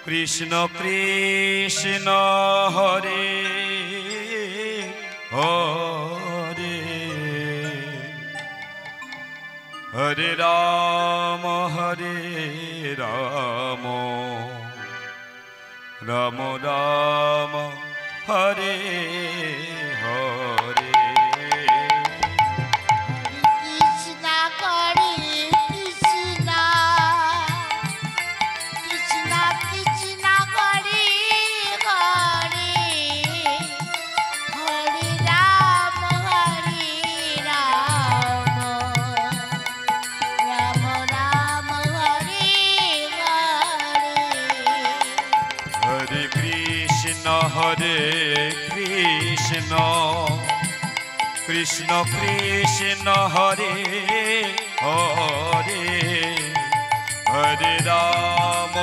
कृष्ण कृष्ण हरे हरे हरे राम राम राम हरे हरे हरे कृष्ण कृष्ण कृष्ण हरे हरे हरे राम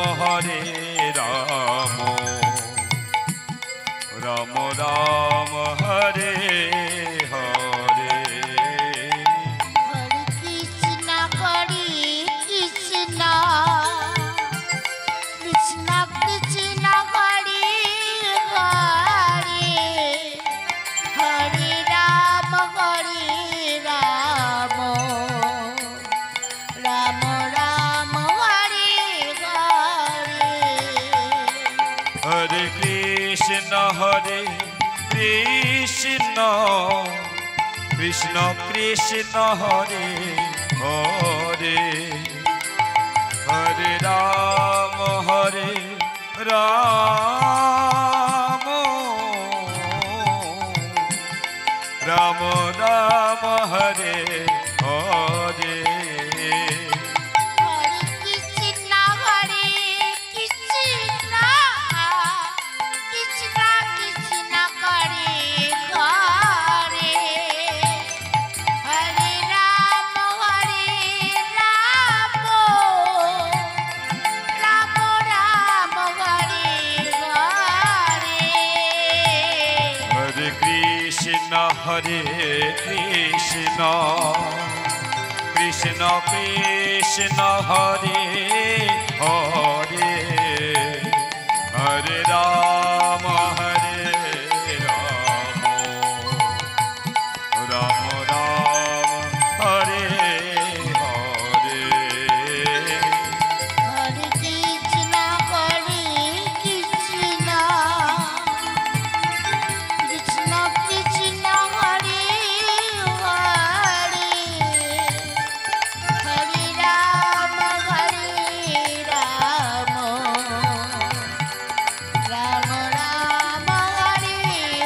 राम राम हरे हरे हरे कृष्ण कृष्ण कृष्ण हरे हरे हरे राम राम राम हरे हरे हरे कृष्ण कृष्ण कृष्ण हरे हरे हरे राम राम राम हरे हरे हरे कृष्ण कृष्ण कृष्ण हरे हरे हरे राम राम राम हरे हरे हरे कृष्ण कृष्ण कृष्ण हरे हरे हरे राम राम राम हरे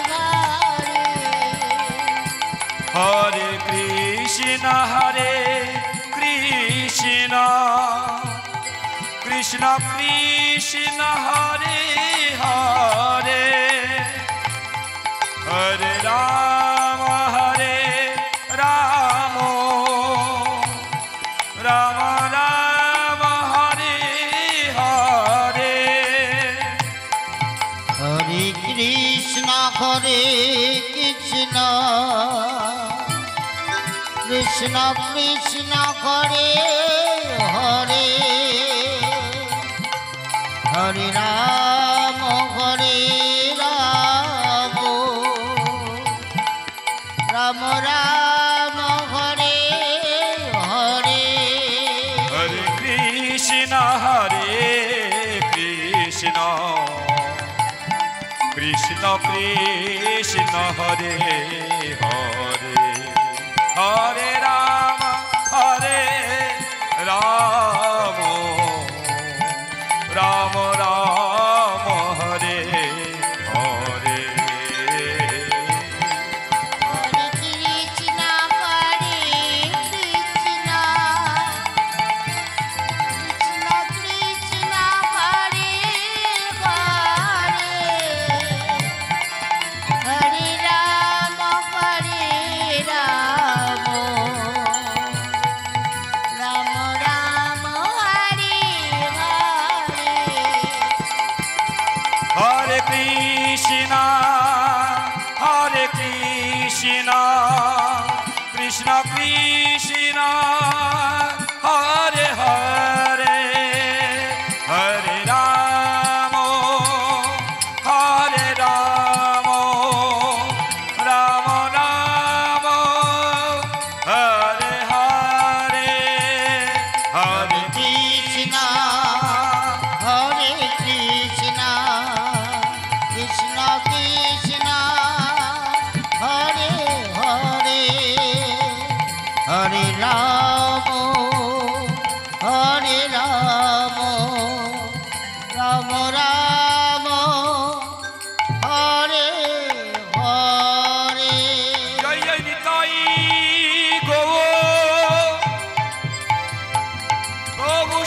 हरे हरे कृष्ण कृष्ण कृष्ण हरे हरे हरे राम राम राम हरे हरे हरे कृष्ण कृष्ण कृष्ण हरे हरे हरे राम राम राम हरे हरे हरे कृष्ण कृष्ण कृष्ण हरे हरे हरे राम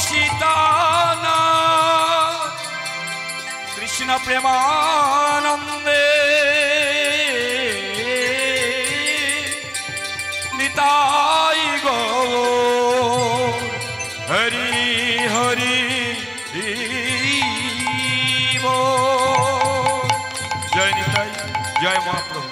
সীতানা কৃষ্ণ প্রেমানন্দে নিতাই গৌর হরি হরি बोल। जय निताई जय महाप्रभु।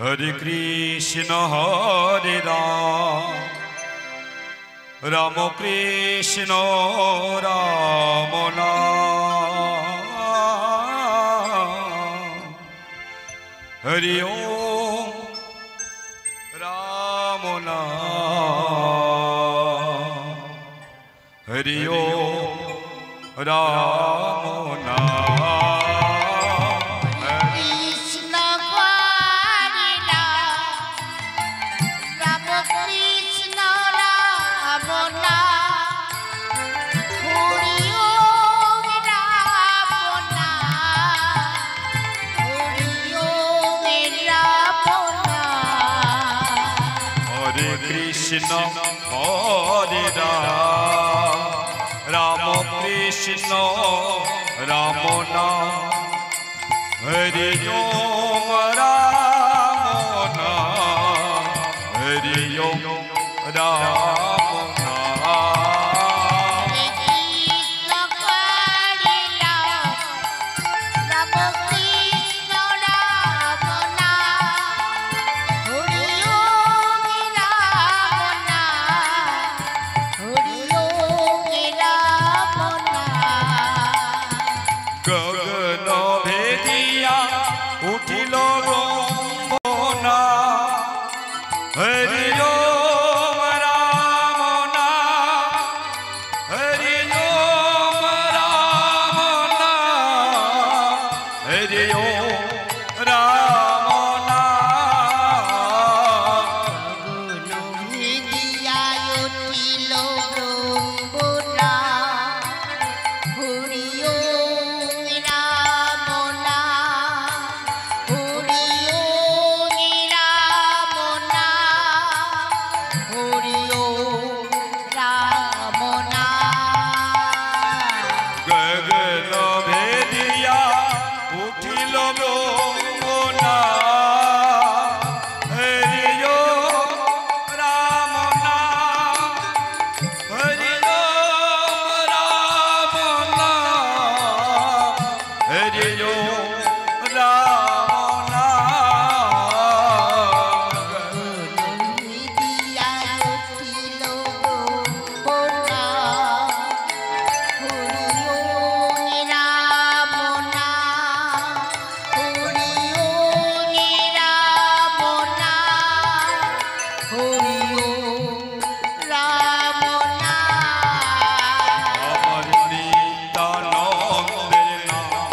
हरे कृष्ण हरे राम राम कृष्ण राम नाम हरि ओम राम नाम हरि ओम राम नाम कृष्ण हरे राम राम कृष्ण राम नाम हरि ओम राम नाम हरि ओम राम Huri হরি রাম নাম দিয়া উঠিল বোনা হরিও রাম নাম হরিও রাম নাম হরিও রাম নাম আমার নিত্যানন্দের নাম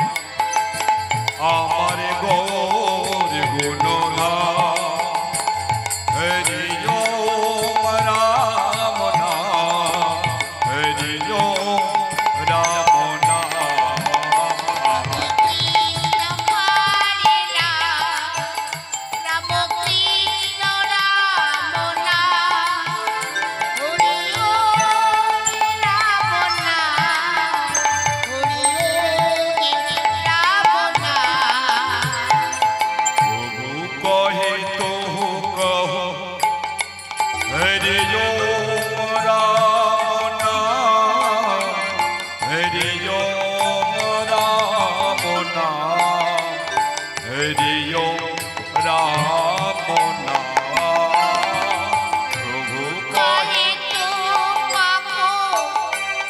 আমার গৌর গুণধাম হরি রাম নাম হরি রাম নাম কৃষ্ণ হরে রাম কৃষ্ণ রাম নাম হরিও রাম নাম হরিও রাম নাম প্রভু কহে তো কহ হরি রাম নাম হরি রাম নাম হরি রাম নাম প্রভু কহে তো কাকো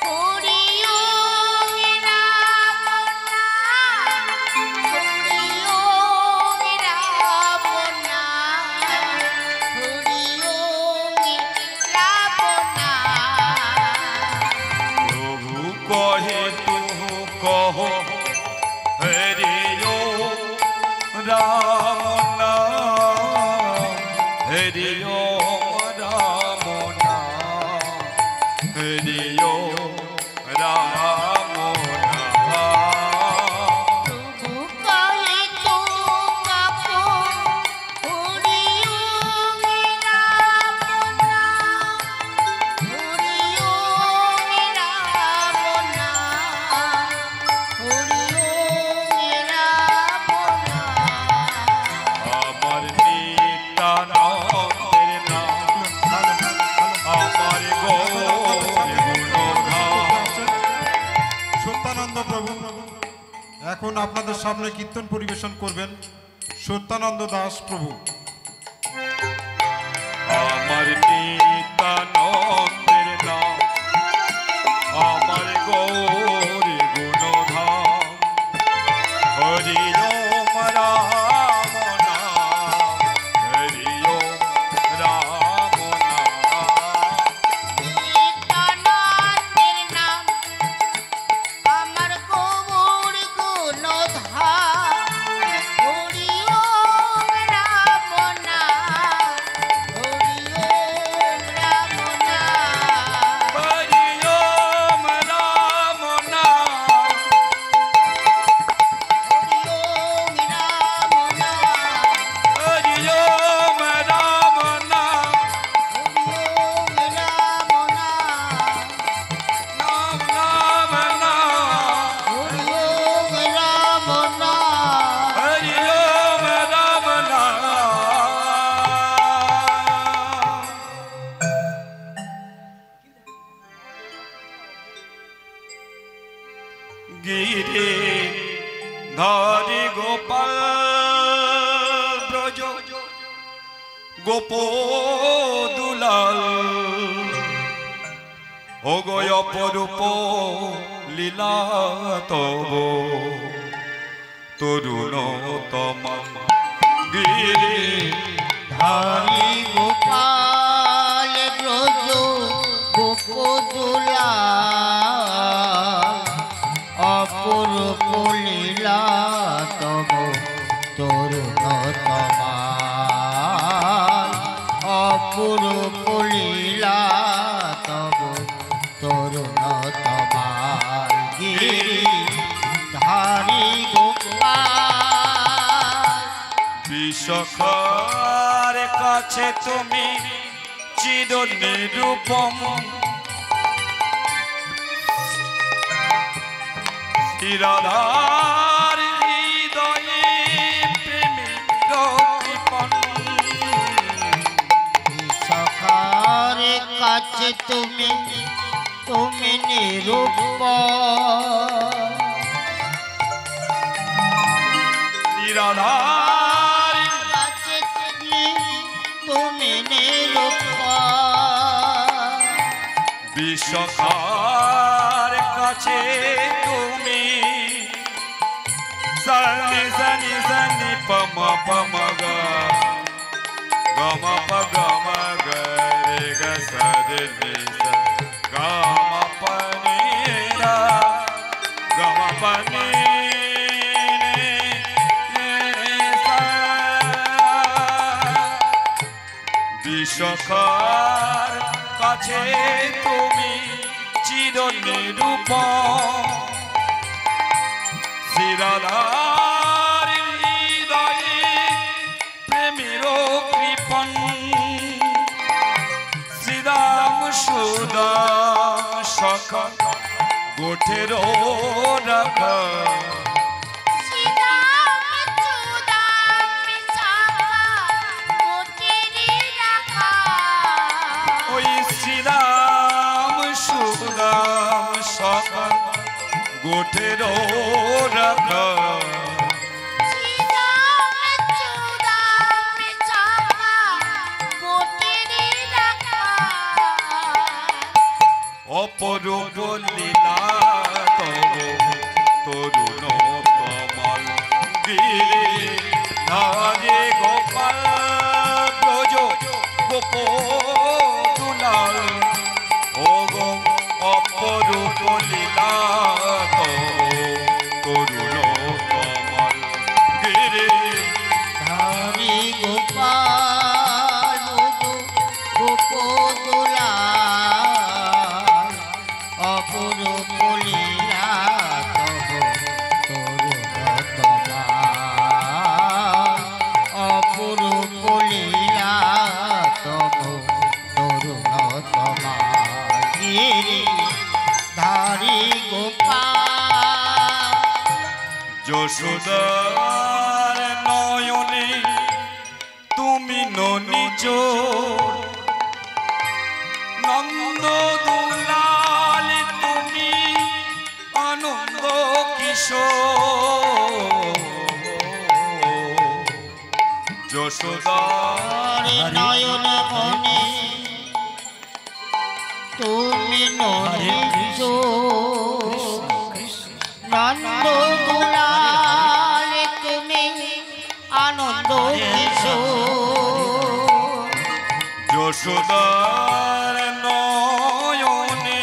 হরিও রাম নাম হরিও রাম নাম হরিও রাম নাম প্রভু কহে তু কহ হরি রাম নাম হরি রাম নাম হরি রাম নাম প্রভু কহে তো কাকো হরিও রাম নাম হরিও রাম নাম হরিও রাম নাম আমার নিত্যানন্দের নাম আমার গৌর গুণধাম সত্যানন্দ প্রভু এখন আপনাদের সামনে কীর্তন পরিবেশন করবেন সত্যানন্দ দাস প্রভু। আমার নিত্যানন্দের নাম আমার গৌর গুণধাম হরি রাম নাম হরি রাম নাম নিত্যানন্দের নাম আমার গৌর গুণধাম হরিও রাম নাম হরিও রাম নাম হরি রাম নাম হরিও রাম নাম হরি রাম নাম হরিও রাম নাম নাম নাম নাম হরিও রাম নাম হরি রাম নাম গিরে ধরি গোপাল ব্রজ গোপ দুলাল ও গয় অপরূপ লীলা তব তরুণতম গিরি হরি গোপাল ব্রজ গোপদুলা অপূর্ব লীলা তব তরুণতমাল অপূর্ব লীলা তব তরুণতমাল গিরি ধারি গোপাল বিশ্বখার কাছে তুমি চির নিরূপম রাধার হৃদয়ে প্রেমিক কৃপণ সখার কাছে তুমি তুমি নিরূপ শ্রীরাধার কাছে তুমি নিরূপম বিশ্বকার কাছে তুমি সনি সনি সনি পম পম গ গম প গম গ রে গ স রে নি স গম প নি রা গম প নি বিশ্বকার কাছে তুমি চির নিরূপম শ্রীরাধার হৃদয়ে প্রেমের কৃপণ শ্রীরাম সুদাম সখা গোঠের রাখা ওই শ্রীরাম সুদাম সখা গোঠের রাখা অপরূপ লীলা তব তরুণ কমল গিরি ধারে গোপাল ব্রজ গোপ দুলাল ও গো অপরূপ লীলা তরুণ কমল গিরি ধারি গোপাল গোপদুলা অপরূপ লীলা তব তরুণতমা অপরূপ লীলা তব তরুণতমা গিরি ধারি গোপাল যশোদার নয়নে তুমি ননিচ নন্দ দুলাল তুমি আনন্দ কিশোর যশোদার নয়ন মনে তুমি নরেশ নন্দ দুলাল তুমি আনন্দ কিশোর যশোদার নয়নে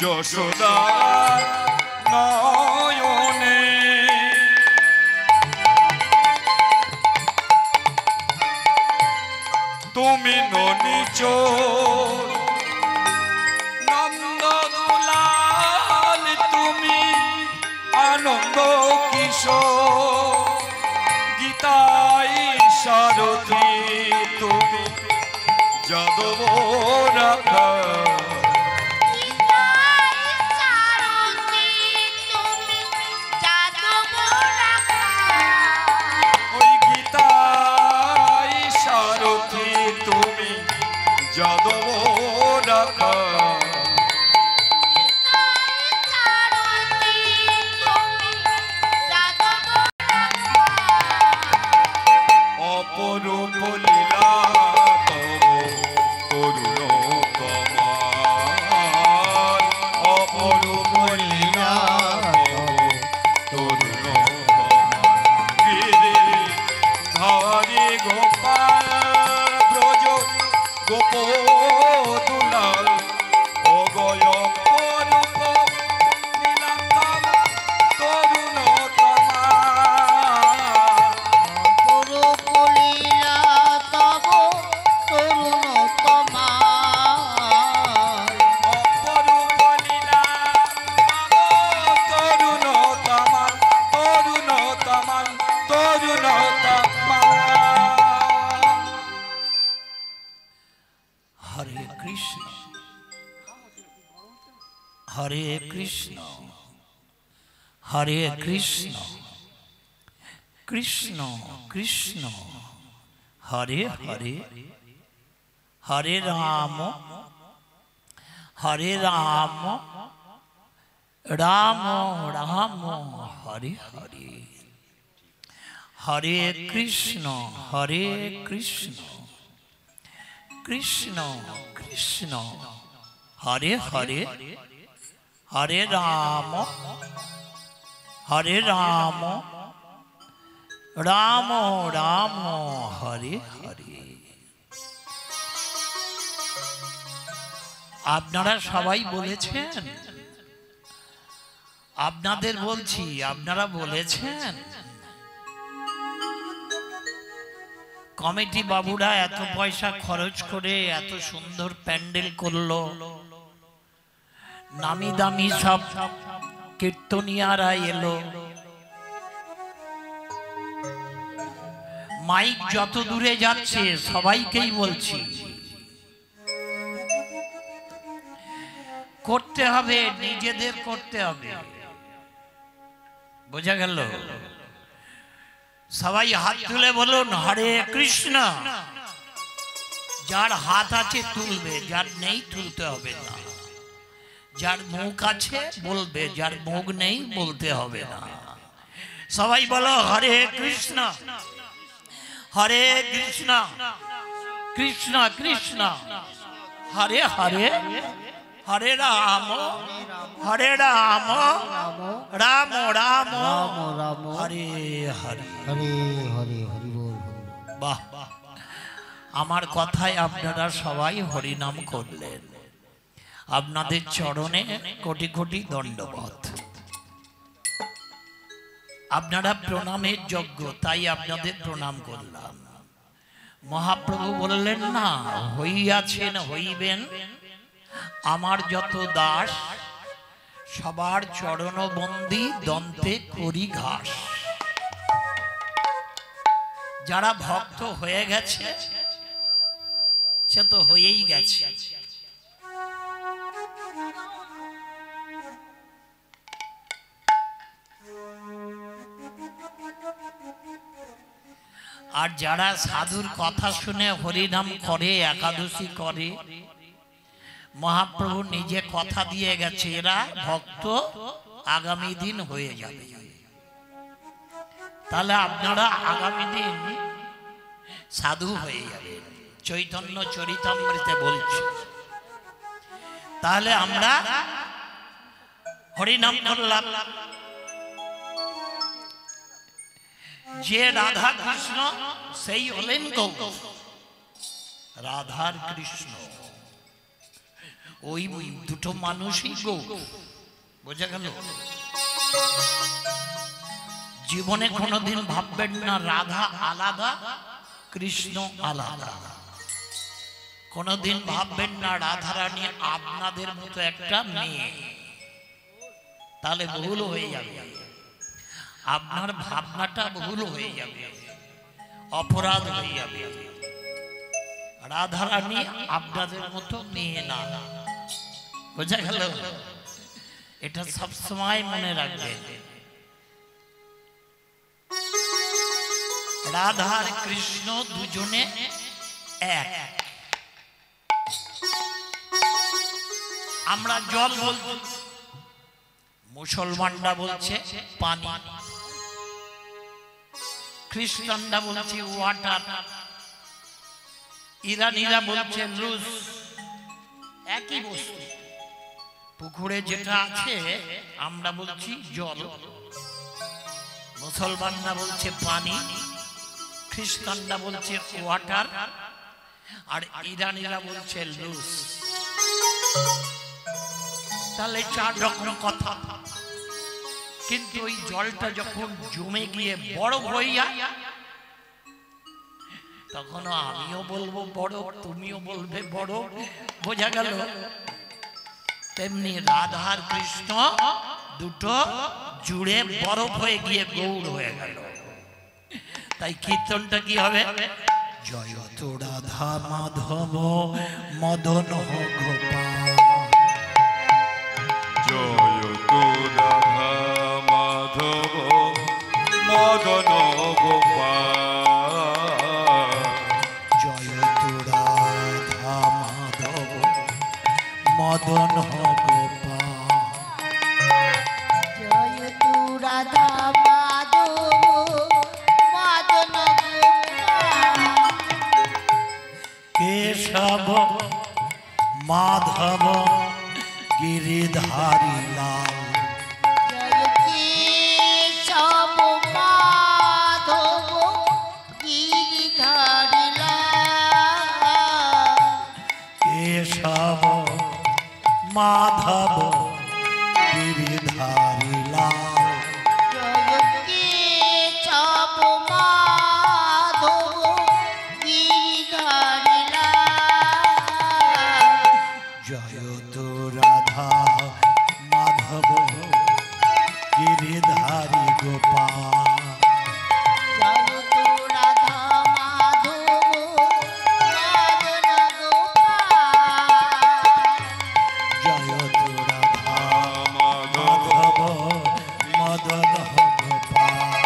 যশোদার নয়নে তুমি ননিচ নন্দ দুলাল তুমি আনন্দ কিশোর গীতাই সারথী তুমি যাদব রাখা ওই গীতাই সারথী তুমি যাদব রাখা অপরূপ লীলা তব তরুণ কমাল অপরূপ লীলা তব তরুণ কমাল গিরি ধারি গোপাল ব্রজ গোপ দুলাল অগয় অপরূপ নীলাতম তরুণ অপরূপ লীলা তব তরুণতমা অপরূপ লীলা তরুণতমাল তরুণতমাল তরুণতমাল। হরে কৃষ্ণ হরে কৃষ্ণ হরে কৃষ্ণ কৃষ্ণ কৃষ্ণ হরে হরে হরে রাম রাম রাম হরে হরে হরে কৃষ্ণ কৃষ্ণ কৃষ্ণ হরে হরে হরে রাম রাম রাম হরে হরে। আপনারা সবাই বলেছেন, আপনাদের বলছি, আপনারা বলেছেন কমিটি বাবুরা এত পয়সা খরচ করে এত সুন্দর প্যান্ডেল করলো, নামি দামি সব কীর্তনিয়ারা এলো, মাইক যত দূরে যাচ্ছে সবাইকেই বলছি করতে হবে, নিজেদের করতে হবে। বোঝা গেল? সবাই হাত তুলে বলুন হরে কৃষ্ণ। যার হাত আছে তুলবে, যার নেই তুলতে হবে না। যার মুখ আছে বলবে, যার মুখ নেই বলতে হবে না। সবাই বলো হরে কৃষ্ণ হরে কৃষ্ণ কৃষ্ণ কৃষ্ণ হরে হরে হরে রাম রাম রাম হরে হরে হরে হরে হরি বল। বাহ, আমার কথায় আপনারা সবাই হরিনাম করলেন। আপনাদের চরণে কোটি কোটি দণ্ডবত। আপনারা প্রণামের যোগ্য, তাই আপনাদের প্রণাম করলাম। মহাপ্রভু বললেন না, হইয়াছেন হইবেন আমার যত দাস, সবার চরণবন্দি দন্তে করি ঘাস। যারা ভক্ত হয়ে গেছে সে তো হয়েই গেছে। আর যারা সাধুর কথা শুনে হরিনাম করে, একাদশী করে, মহাপ্রভু নিজে কথা দিয়ে গেছে এরা ভক্ত আগামী দিন হয়ে যাবে। তাহলে আপনারা আগামী দিন সাধু হয়ে যাবে, চৈতন্য চরিতামৃতে বলছে। তাহলে আমরা হরিনাম করলাম। যে রাধা কৃষ্ণ সেই হলেন গৌর, রাধার কৃষ্ণ ওই দুটো মানুষই গৌর। বোঝা গেল? জীবনে কোনোদিন ভাববেন না রাধা আলাদা কৃষ্ণ আলাদা। কোনোদিন ভাববেন না রাধারানী আপনাদের মতো একটা মেয়ে, তাহলে ভুল হয়ে যাবে। আপনার ভাবনাটা ভুল হয়ে যাবে, অপরাধ হয়ে যাবে। রাধারানী আপনাদের মতো মেয়ে না। বোঝা গেল? এটা সবসময় মনে রাখবেন। রাধা আর কৃষ্ণ দুজনে এক। আমরা জল বলছি, মুসলমানরা বলছে পানি, খ্রিস্টানরা বলছে ওয়াটার, ইরানিরা বলছে লুজ। একই বস্তু। পুকুরে যেটা আছে আমরা বলছি জল, মুসলমানরা বলছে পানি, খ্রিস্টানরা বলছে ওয়াটার, আর ইরানিরা বলছে লুজ। তাহলে 4 রকম কথা। কিন্তু ওই জলটা যখন জমে গিয়ে বরফ হয়ে যায়, তখন আমিও বলবো বরফ, তুমিও বলবে বরফ। বোঝা গেল? তেমনি রাধা আর কৃষ্ণ দুটো জুড়ে বরফ হয়ে গিয়ে গৌর হয়ে গেল। তাই কীর্তনটা কি হবে? জয় তো রাধা মাধব মদন গোপাল, মদন গোপাল। জয় তু রাধা মাধব মদন গোপাল। কেশব মাধব গিরিধারী লাল। জয় কেশব মাধব গিরিধারী লাল। কেশব মাধব গিরিধারী লাল। জয় কেশব মাধব গিরিধারী লাল। জয় তু রাধা মাধব গিরিধারী গোপাল। জয় তু রাধা মাধব মদন গোপাল। জয় তু রাধা মাধব মাধব মদন গোপাল।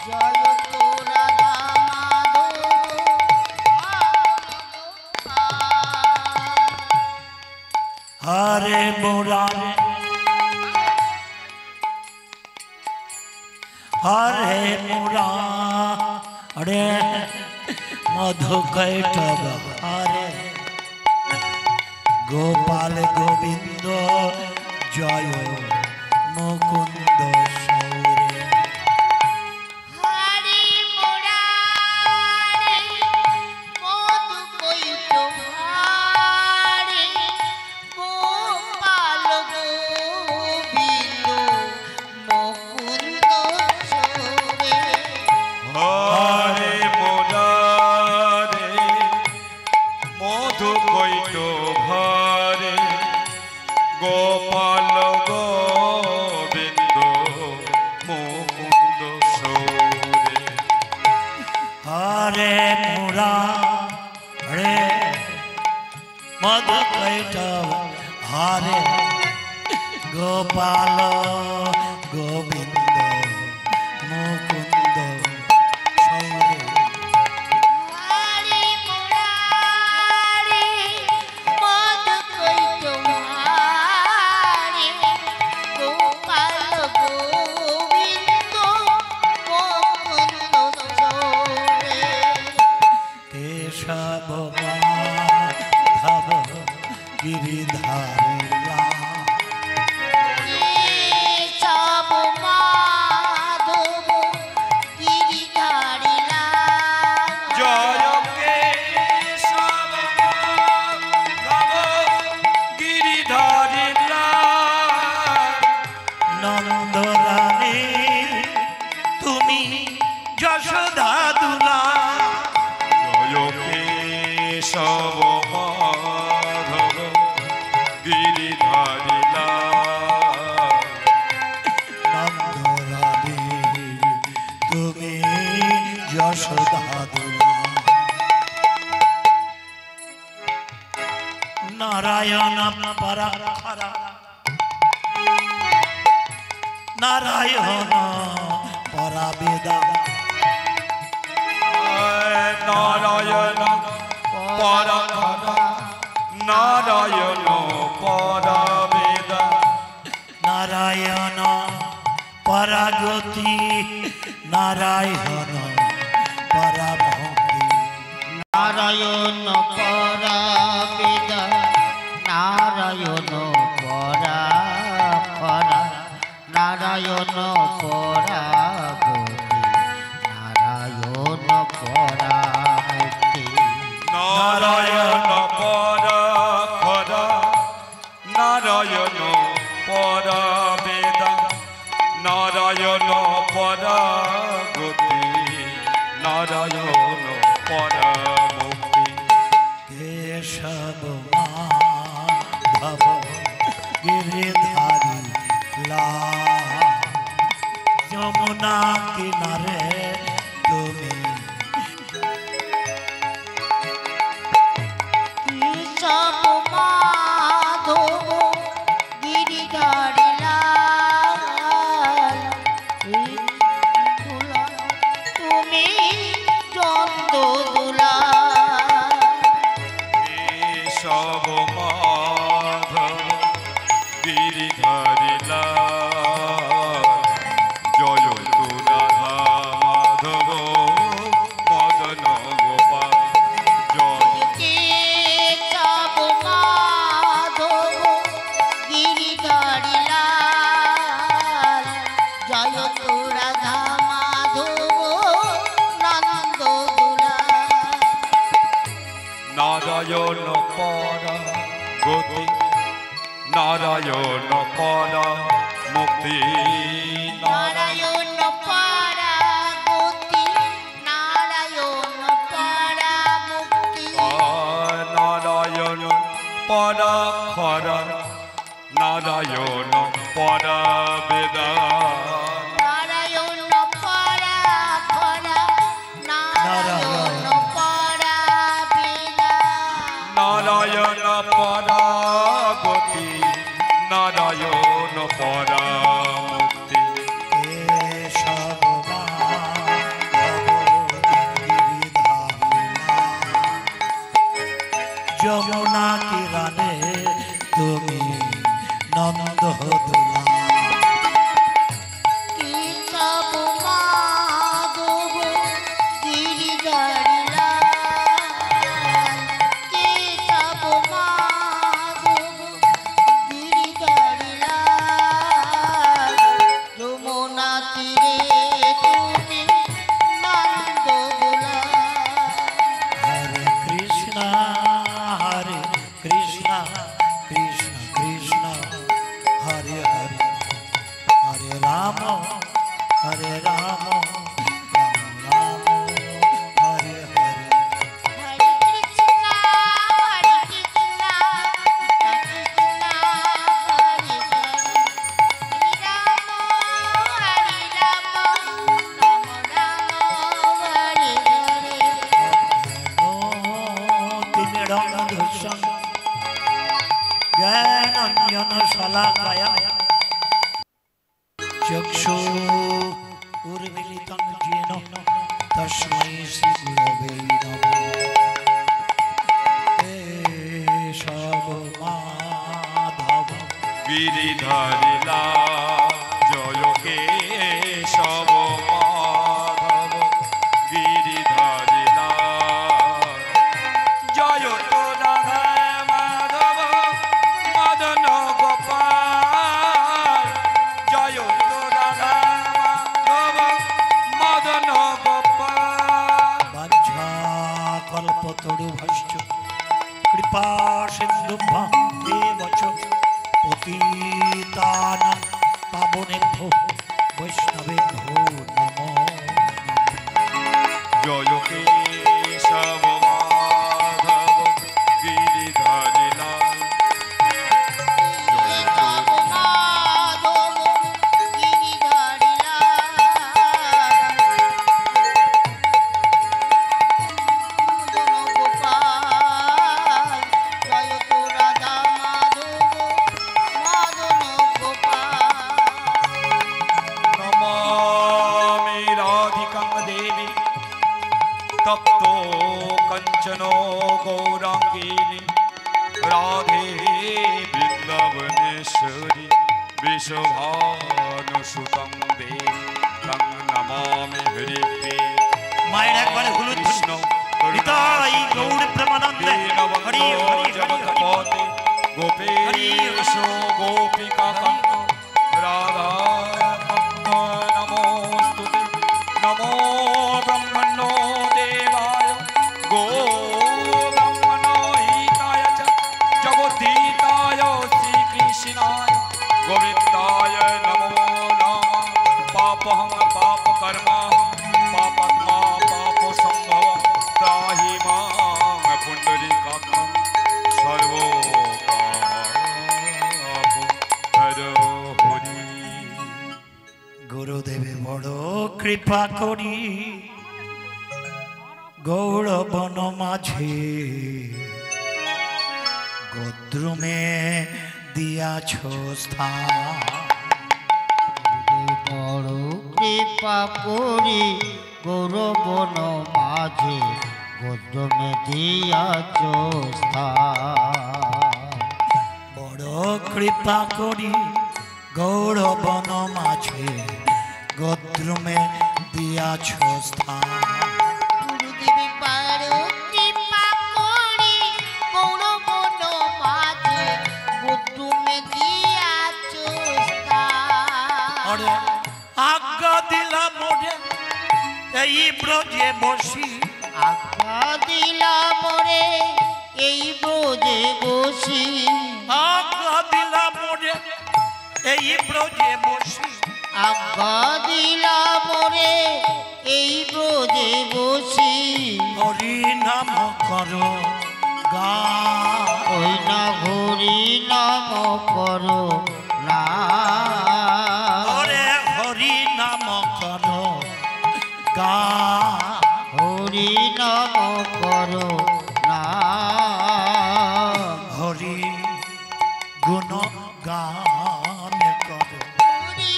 জয় তু রাধা মাধব মদন গোপাল। হরে মুরারে হরে মুরারে মধু কৈটব হরে গোপাল গোবিন্দ জয় মুকুন্দ সৌরে। হরি মুরারি মধু কৈটব হরি গোপাল গোবিন্দ মুকুন্দ সৌরে। হরে মোরারে মধু কৈট ভরে গোপাল গোবিন্দ মুকুন্দ সৌরে। হরে মুরারে মধু কৈটব হরে গোপাল গোবিন্দ মুকুন্দ সৌরে। হরি মুরারি মধু কৈটব হরি গোপাল গোবিন্দ মুকুন্দ সৌরে। কেশব মাধব গিরিধারী লাল। কেশব মাধব গিরিধারী লাল। জয় কেশব মাধব গিরিধারী লাল। নন্দরানী তুমি যশোদা দুলা। জয় কেশব মাধব গিরিধারী লাল। নন্দরানী তুমি যশোদা দুলা। নারায়ণ পরাখরা নারায়ণ পরাবেদা। নারায়ণ পরাখরা নারায়ণ পরাবেদা। নারায়ণ পরাগতি নারায়ণ পরাভক্তি। নারায়ণ পরাবেদা নারায়ণ পরাখরা নারায়ণ পরাগতি নারায়ণ পরামুক্তি। নারায়ণ পরাখরা নারায়ণ পরাবেদা। নারায়ণ পরাগতি নারায়ণ পরমুক্তি। কেশব মাধব গিরিধারী লাল। যমুনা কিনারে তুমি কেশব মাধব গিরিধারী লাল। তুমি চন্দ্র দুলা। কেশব মাধব নারায়ণ পরা গতি নারায়ণ পরা মুক্তি নারায়ণ পরা গতি নারায়ণ পরা মুক্তি নারায়ণ পরা খরা নারায়ণ পরা বেদান নারায়ণ পরা খরা নারায়ণ পরা বেদান নারায়ণ পরা গতি নারায়ণ পরা মুক্তি যমুনা কিরানে তুমি নন্দ দুলা কি সব মাধব গিরিধারীলা কি সব মাধব গিরিধারীলা যমুনা তীরে তুমি নন্দ দুলা হরে কৃষ্ণ কৃষ্ণ কৃষ্ণ হরে হরে হরে রাম হরে রাম রাম রাম হরে হরে হরে কৃষ্ণ হরে কৃষ্ণ কৃষ্ণ হরে হরে রাম রাম রাম হরে হরে তিনি রঙধূষণ জ্ঞানঞ্জন শলাকায়া চক্ষু উর্মিলিতং যেন তস্मै শ্রী গুরবে নমঃ কেশব মাধব গিরিধারিলা জয় কেশব মাধব গিরিধারিলা জয় তো রাধা মাধব মদন গোপাল জয় তো রাধা মাধব মদন গোপাল বাঞ্ছা কল্পতরুভশ্চ কৃপা সিন্ধুভ্যঃ এব চ পতিতানাং পাবনেভ্যো বৈষ্ণবেভ্যো নমো জয় কেশব মাধব গিরিধারিলা সব মাধব গিরিধারীলা মদন গোপাল জয় তো রাধা মাধব মদন গোপাল নমামি রাধিকাং দেবী তপ্তো কঞ্চনো গৌরাঙ্গিনী রাধে বৃন্দাবনেশ্বরী বিষভানুসুতং দেবী তং নমামি হরিপ্রিয়ে মায়ের একবারে হলুদ কৃষ্ণ হৃদয় গৌর প্রেমানন্দে হরি হরি জগৎপতে গোপেশ গোপিকা কান্ত রাধা কান্ত নমোস্তুতে নমো ব্রহ্মণো দেবায় গো ব্রহ্মণো হিতায় চ জগদ্ধিতায় শ্রীকৃষ্ণায় গোবিন্দায় নমো নমঃ পাপহং পাপকর্মা পাপাত্মা পাপ সম্ভব ত্রাহি মাং পুণ্ডরীকাক্ষং সর্বপাপ হরো হরি গুরুদেবে বড় কৃপা করি গৌরবন মাঝে গোদ্রুমে দিয়াছ স্থান বড় কৃপা করি গৌরবন মাঝে গৌতমে দিয়াছ স্থান বড় কৃপা করি গৌরবন মাঝে গোদ্রুমে দিয়াছ স্থান গুরুদেবী বড় কৃপা করি গৌরবন মাঝে গৌতমে দিয়াছ স্থান আজ্ঞা দিলা মোরে এই ব্রজে বসি আজ্ঞা দিলা মোরে এই ব্রজে বসি আজ্ঞা দিলা মোরে এই ব্রজে বসি আজ্ঞা দিলাম মোরে এই ব্রজে বসি হরি নাম করো গা ওই না হরি নাম করো না ওরে হরি নাম করো গা হরি নাম করো না হরি গুণ গান করো হরি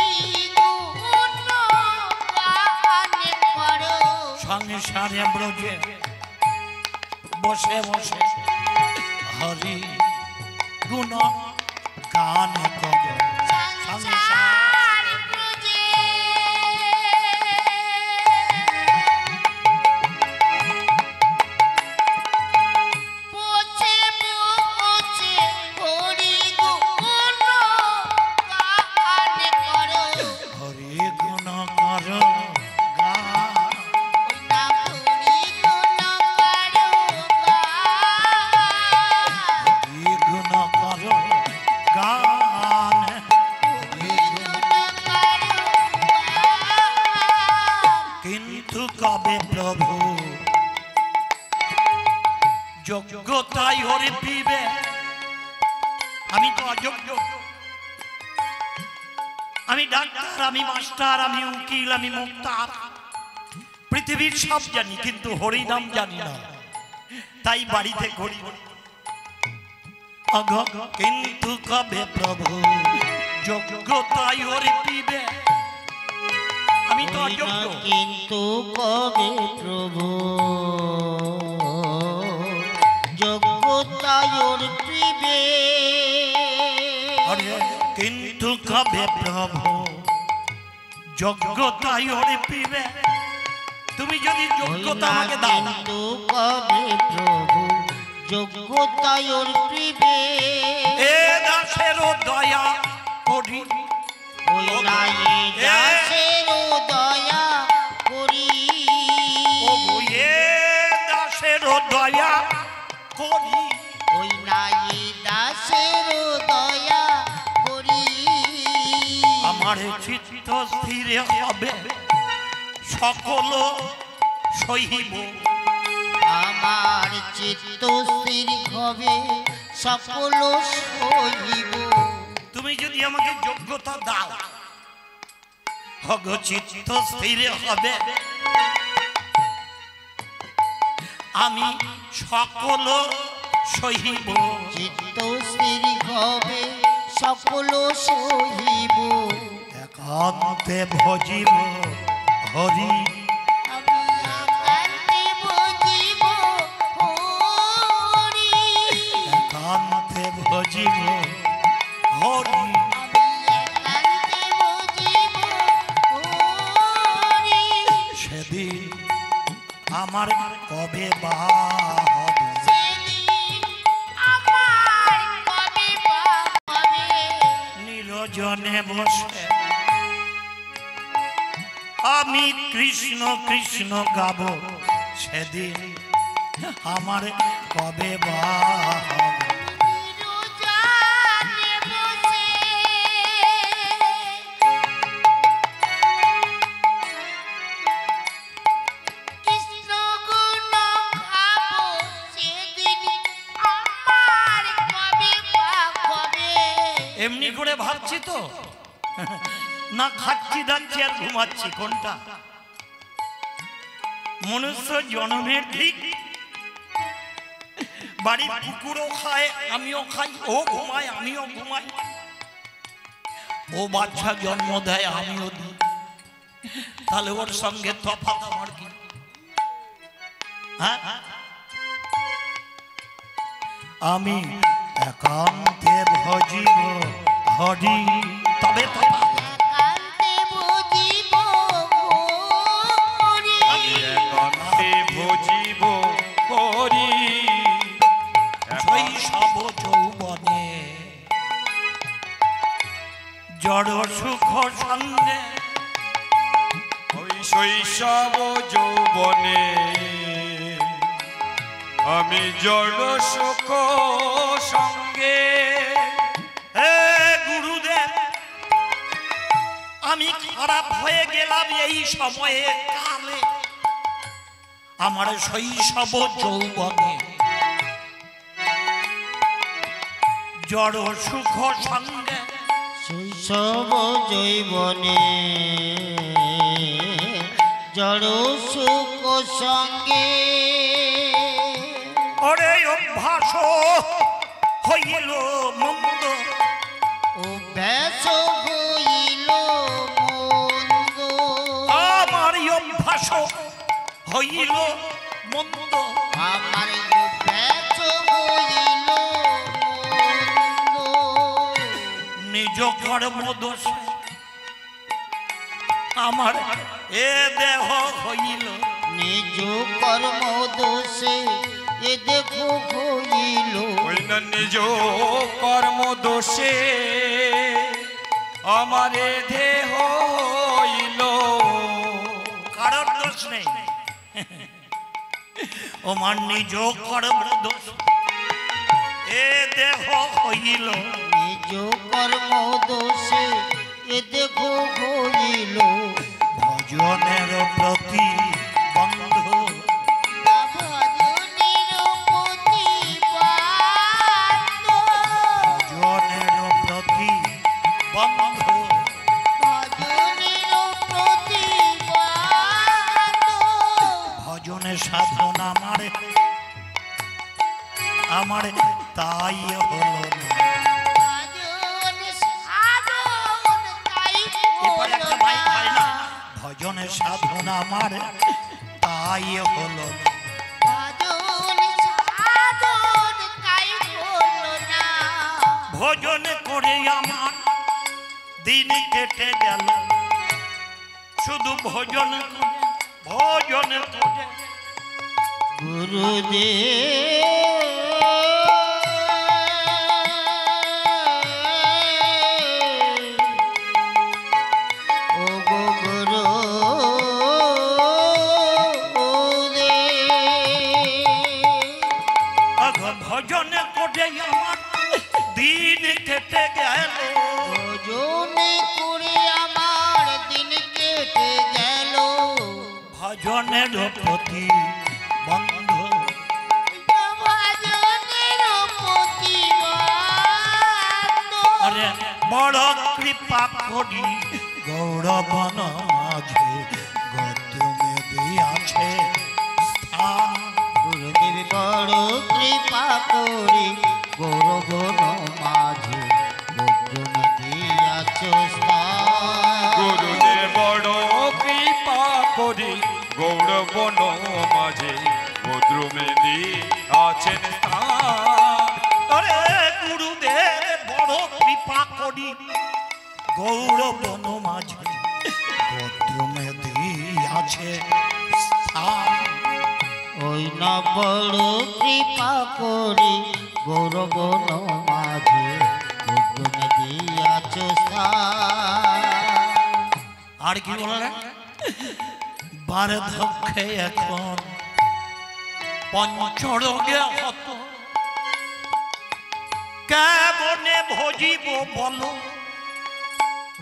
গুণ গান করো সংসারে ব্রজে বসে বসে হরি গুণ গান করো সংসার ব্রজে বসে বসে হরি গুণ গান করো হরি গুণ করো গান না হরি গুণ করো হরি গুণ করো গান হরি গুণ। কিন্তু কবে প্রভু যোগ্যতাই হরি পিবে আমি তো অযোগ্য আমি ডাক্তার আমি মাস্টার আমি উকিল আমি মুক্তার পৃথিবীর সব জানি কিন্তু হরি নাম জানি না তাই বাড়িতে ঘুরি অঘ কিন্তু কবে প্রভু যোগ্যতাই হরি পিবে আমি তো অযোগ্য কিন্তু কবে প্রভু যোগ্যতায়োর প্রিবে আরে কিন্তু কবে প্রভু যোগ্যতাই হরি পিবে তুমি যদি যোগ্যতা আমাকে দাও কিন্তু কবে প্রভু যোগ্যতায়োর প্রিবে এ দাসেরও দয়া করি ওই নাই দাসের দয়া করি ও গো এ দাসেরও দয়া করি ওই নাই দাসের দয়া করি আমার চিত্ত স্থির হবে সকল সহিব আমার চিত্ত স্থির হবে সকল সহিব তুমি যদি আমাকে যোগ্যতা দাও হগ চিত্ত স্থির হবে আমি সকল সহিব চিত্ত স্থির হবে সকল সহিব একান্তে ভজিব হরি আমি একান্তে বুঝিব হরি একান্তে ভজিব হরি আমি একান্তে বুঝিব হরি সেদিন আমার কবে বা হবে সেদিন আমার কবে বা হবে নিরজনে বসে আমি কৃষ্ণ কৃষ্ণ গাব সেদিন আমার কবে বা হবে নিরজনে বসে কৃষ্ণ গুণ গাবো সেদিন আমার কবে বা হবে এমনি করে ভাবছি তো না খাচ্ছি দাচ্ছি আর ঘুমাচ্ছি কোনটা মনুষ্য জন্মের ঠিক বাড়ির কুকুরও খায় আমিও খাই ও ঘুমায় আমিও ঘুমাই ও বাচ্চা জন্ম দেয় আমিও দিই তাহলে ওর সঙ্গে তফাৎ আমার কি হ্যাঁ আমি একান্তে ভজিব হরি তবে তফাৎ একান্তে বুঝিব হরি আমি একান্তে ভজিব হরি শৈশব যৌবনে জড় সুখ সঙ্গে ওই শৈশব যৌবনে আমি জড় সুখ সঙ্গে। এ গুরুদেব, আমি খারাপ হয়ে গেলাম এই সময়ে কালে। আমার শৈশব যৌবনে জড় সুখ সঙ্গে, শৈশব যৌবনে জড় সুখ সঙ্গে ওরে অভ্যাস হইল মন্দ, অভ্যাস হইল মন্দ। আমার অভ্যাস হইল মন্দ, আমার অভ্যাস হইল মন্দ। নিজ কর্ম দোষ আমার এ দেহ হইল, নিজ কর্ম দোষে এ দেখো হইল। ওই না নিজ কর্ম দোষে আমার এ দেহ হইল। কারোর দোষ নেই, আমার নিজ কর্ম দোষ এ দেহ হইল। নিজ কর্ম দোষে এ দেখো হইল। ভজনের প্রতি বন্ধ, ভজনের প্রতিবাদ, ভজনের প্রতি বন্ধ, ভজনের প্রতিবাদ। ভজনে সাধন আমার তাই হলো না। ভজন সাধন তাই এরপরে হলো একটা মাইক হয় না, না। ভজনে সাধন আমার তাই হলো না। ভজন সাধন তাই হলো না। ভজন করে আমার দিন কেটে গেল, শুধু ভজন করে, ভজন করে। ভজন করে আমার দিন কেটে গেল, ভজনে করে আমার দিন কেটে গেল। ভজনের প্রতি বন্ধ, ভজনের প্রতিবাদ। আরে বড় কৃপা করি গৌরবন মাঝে গদ্যমে দিয়াছে স্থান। গুরুদেব বড় কৃপা করি গৌরবন মাঝে গৌরব দিয়াছ স্থান। গুরুদেব বড় কৃপা করি গৌরবন মাঝে ভদ্রমেদি আছেন স্থান। আরে গুরুদেব বড় কৃপা করি গৌরবন মাঝে গদ্যমে দিয়াছে স্থান। ওই না বড় কৃপা করি গৌরবন মাঝে গৌরব দিয়াছ স্থান। আর কি বললেন? বার্ধক্যে এখন পঞ্চরোগে হত, কেমনে ভজিব বলো?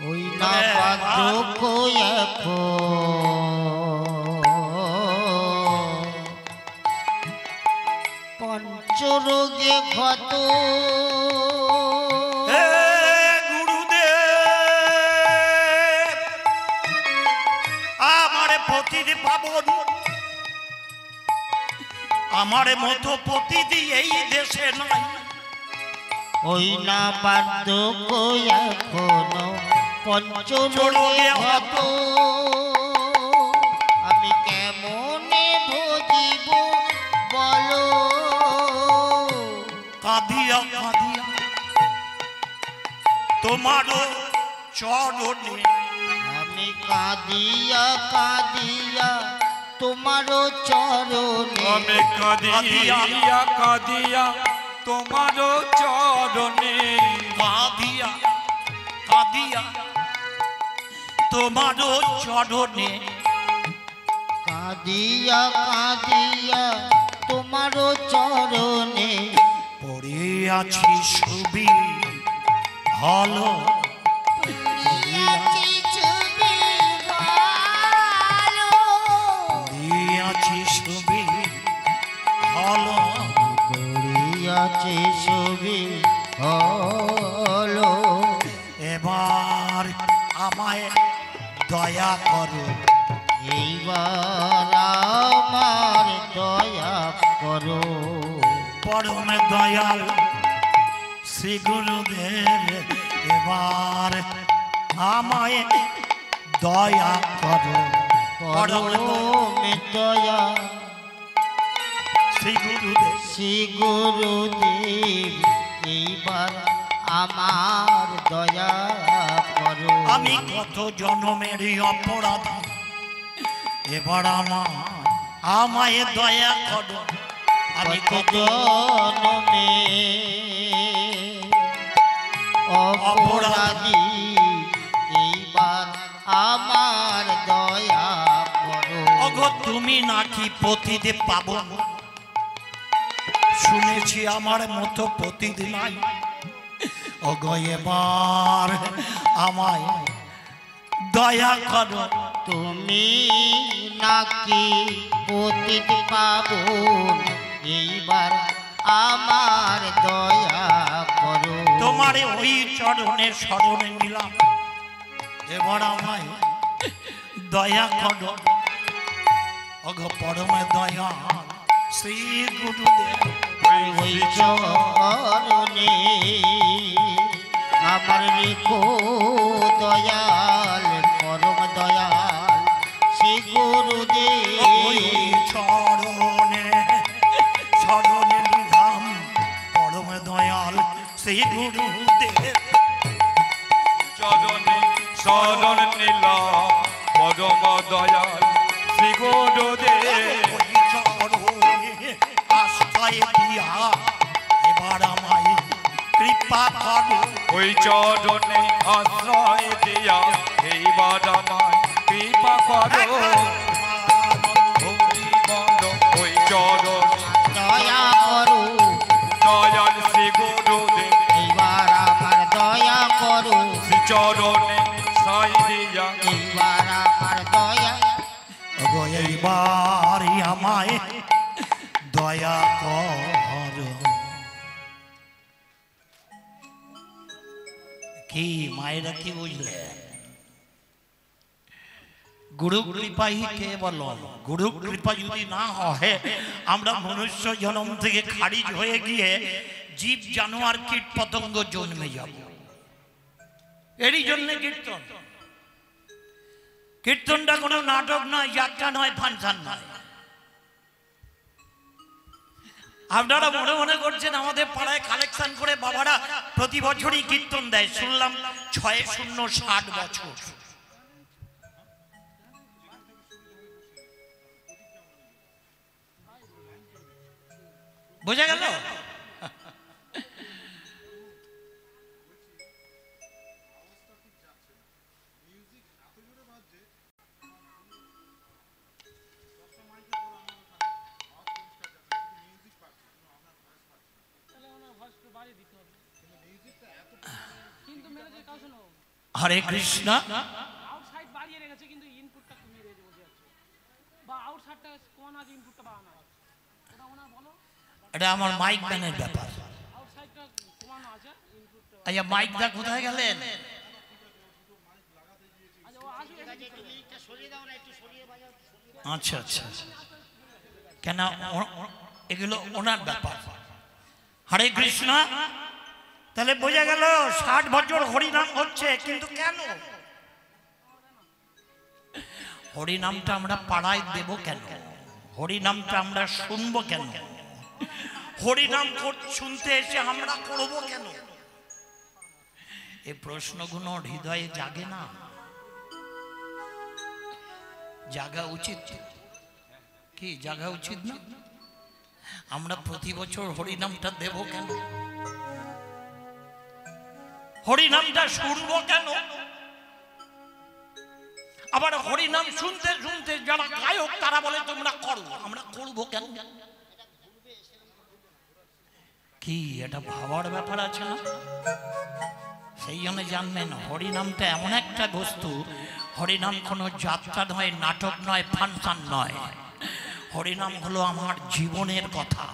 ওই না বার্ধক্য এখন পঞ্চরোগে ক্ষত। হে গুরুদেব, আমার পতির পাবন, আমার মতো পতিদি এই দেশে নাই। ওই না বার্ধক্য এখনো পঞ্চরোগে হত। আমি কেমনে ভজিব বলো? কাঁদিয়া কাঁদিয়া তোমারও চরণে, আমি কাঁদিয়া কাঁদিয়া তোমারও চরণে। আমি কাঁদিয়া কাঁদিয়া তোমার চরণে। কাঁদিয়া কাঁদিয়া তোমারও চরণে, কাঁদিয়া কাঁদিয়া তোমারও চরণে পড়ে আছি ছবি হলো আছি ছবি ভালো আছি ছবি হলো করিয়াছি ছবি হলো এবার আমায় দয়া করো এইবার আমার দয়া করো পরম দয়াল শ্রী গুরুদেব এবার আমায় দয়া করো পরম দয়া শ্রী গুরুদেব শ্রী গুরুদেব এইবার আমার দয়া করো আমি কত জন্মের অপরাধ এবার আমায় দয়া করো আমি কত কত জনমে অপরাধী এইবার আমার দয়া করো অগো তুমি নাকি পতিতে পাবো শুনেছি আমার মতো পতিতে নাই অগো এবার আমায় দয়া করো তুমি নাকি পতিত পাবন এইবার আমার দয়া করো তোমার ওই চরণে স্মরণে নিলাম এবার আমায় দয়া করো অগো পরমে দয়া শ্রী গুরুদেব ওই চরণে আমার রেখো দয়াল পরম দয়াল শ্রী গুরুদেব ওই চরণে স্মরণে নিলাম পরমে দয়াল শ্রী গুরুদেব চরণে শরণ নিলাম পরম দয়াল শ্রী গুরুদেব ওই চরণে আশ্রয় দিয়া এবার আমায় কৃপা করো ওই চরণে আশ্রয় দিয়া এইবার আমায় কৃপা করো হরি বল ওই চরণ দয়া করো দয়াল শ্রী গুরুদেব এইবার আমার দয়া করো শ্রী চরণে সাই দিয়া এইবার আমার দয়া ওগো এইবারই আমায় দয়া করো কি মায়েরা কি বুঝলে গুরু কৃপাই কেবল গুরু কৃপা যদি না হয় আমরা মনুষ্য জন্ম থেকে খারিজ হয়ে গিয়ে জীব জানোয়ার কীট পতঙ্গ জন্মে যাব এরই জন্য কীর্তন কীর্তনটা কোনো নাটক নয় যাত্রা নয় ফাংশন নয় আপনারা মনে মনে করছেন আমাদের পাড়ায় কালেকশন করে বাবারা প্রতি বছরই কীর্তন দেয় শুনলাম 6060 বছর বোঝা গেল হরে কৃষ্ণ আউটসাইড বাড়িয়ে রেখেছে কিন্তু ইনপুটটা কমিয়ে রেখেছে বসে আছে বা আউটসাইডটা কোন আজ ইনপুটটা বাড়ানো আছে ওটা ওনার বলো এটা আমার মাইক ম্যানের ব্যাপার আউটসাইডটা কমানো আছে ইনপুটটা আচ্ছা মাইকটা কোথায় গেলেন আচ্ছা ও আসবে আচ্ছা আচ্ছা কেন এগুলো ওনার ব্যাপার হরে কৃষ্ণ তাহলে বোঝা গেল 60 বছর হরিনাম হচ্ছে কিন্তু কেন হরিনামটা আমরা পাড়ায় দেব কেন হরিনামটা আমরা শুনবো কেন হরিনাম শুনতে এসে আমরা করবো কেন এই প্রশ্নগুলো হৃদয়ে জাগে না জাগা উচিত কি জাগা উচিত না আমরা প্রতি বছর হরিনামটা দেব কেন হরিনামটা শুনবো কেন আবার হরিনাম শুনতে শুনতে যারা গায়ক তারা বলে তোমরা করো আমরা করবো কেন কি এটা ভাবার ব্যাপার আছে না? সেই জন্য জানবেন হরিনামটা এমন একটা বস্তু, হরিনাম কোনো যাত্রা নয়, নাটক নয়, ফাংশন নয়। হরিনাম হলো আমার জীবনের কথা।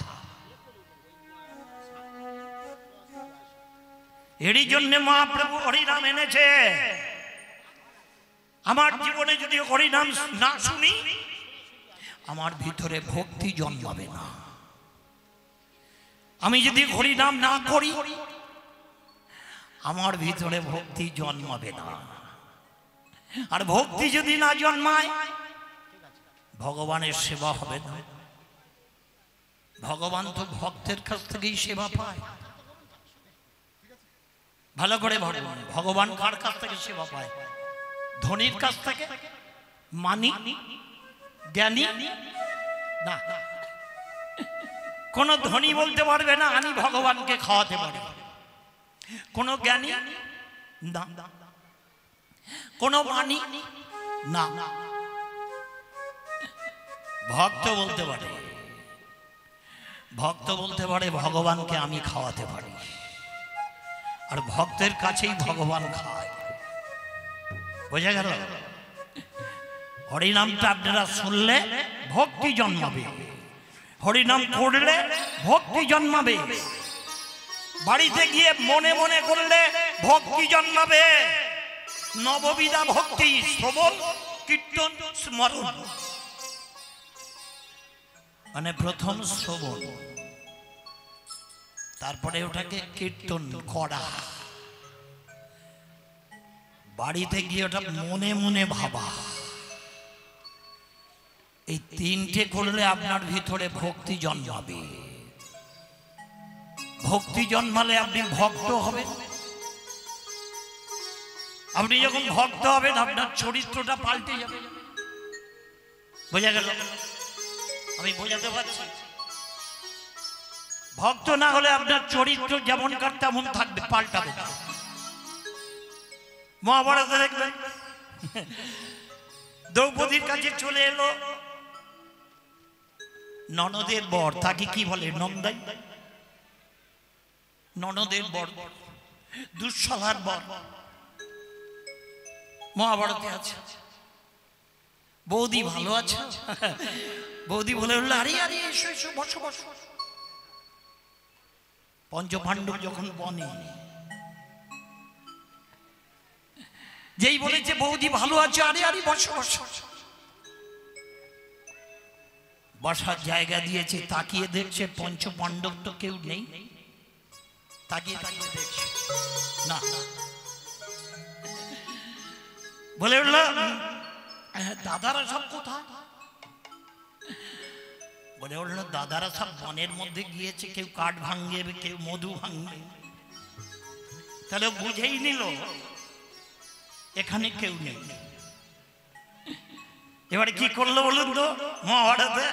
এরই জন্য মহাপ্রভু হরিনাম এনেছে। আমার জীবনে যদি হরিনাম না শুনি, আমার ভিতরে ভক্তি জন্মাবে না। আমি যদি হরিনাম না করি, আমার ভিতরে ভক্তি জন্মাবে না। আর ভক্তি যদি না জন্মায়, ভগবানের সেবা হবে না। ভগবান তো ভক্তের কাছ থেকেই সেবা পায়। ভালো করে ভাবুন, ভগবান কার কাছ থেকে সেবা পায়? ধনীর কাছ থেকে? মানি? জ্ঞানী? না, কোন ধনী বলতে পারবে না আমি ভগবানকে খাওয়াতে পারি। কোন জ্ঞানী? না। কোন মানি? না। ভক্ত বলতে পারে, ভক্ত বলতে পারে ভগবানকে আমি খাওয়াতে পারি। আর ভক্তের কাছেই ভগবান খায়। বোঝা গেল? হরিনামটা আপনারা শুনলে ভক্তি জন্মাবে, হরিনাম করলে ভক্তি জন্মাবে, বাড়িতে গিয়ে মনে মনে করলে ভক্তি জন্মাবে। নববিধা ভক্তি: শ্রবণ, কীর্তন, স্মরণ। মানে প্রথম শ্রবণ, তারপরে ওটাকে কীর্তন করা, বাড়িতে গিয়ে ওটা মনে মনে ভাবা। এই তিনটে করলে আপনার ভিতরে ভক্তি জন্মাবে। ভক্তি জন্মালে আপনি ভক্ত হবেন। আপনি যখন ভক্ত হবেন, আপনার চরিত্রটা পাল্টে যাবে। বোঝা গেল? আমি বোঝাতে পারছি? ভক্ত না হলে আপনার চরিত্র যেমনকার তেমন থাকবে, পাল্টাবে না। মহাভারতে দেখবেন দ্রৌপদীর কাছে চলে এলো ননদের বর, তাকে কি বলে? নন্দাই। ননদের বর, দুঃসলার বর, মহাভারতে আছে। বৌদি ভালো আছে? বৌদি বলে উঠল, আরে আরে এসো এসো, বসো বসো। পঞ্চপাণ্ডব যখন বনে, যেই বলেছে বৌদি ভালো আছে, আরে আরে বসো বসো। বসার জায়গা দিয়েছে, তাকিয়ে দেখছে পঞ্চপাণ্ডব তো কেউ নেই। তাকিয়ে তাকিয়ে দেখছে না, বলে উঠল, দাদারা সব কোথায়? বলে উঠল, দাদারা সব বনের মধ্যে গিয়েছে, কেউ কাঠ ভাঙবে, কেউ মধু ভাঙবে। তাহলে বুঝেই নিল এখানে কেউ নেই। এবারে কি করলো বলুন তো মহাভারতে?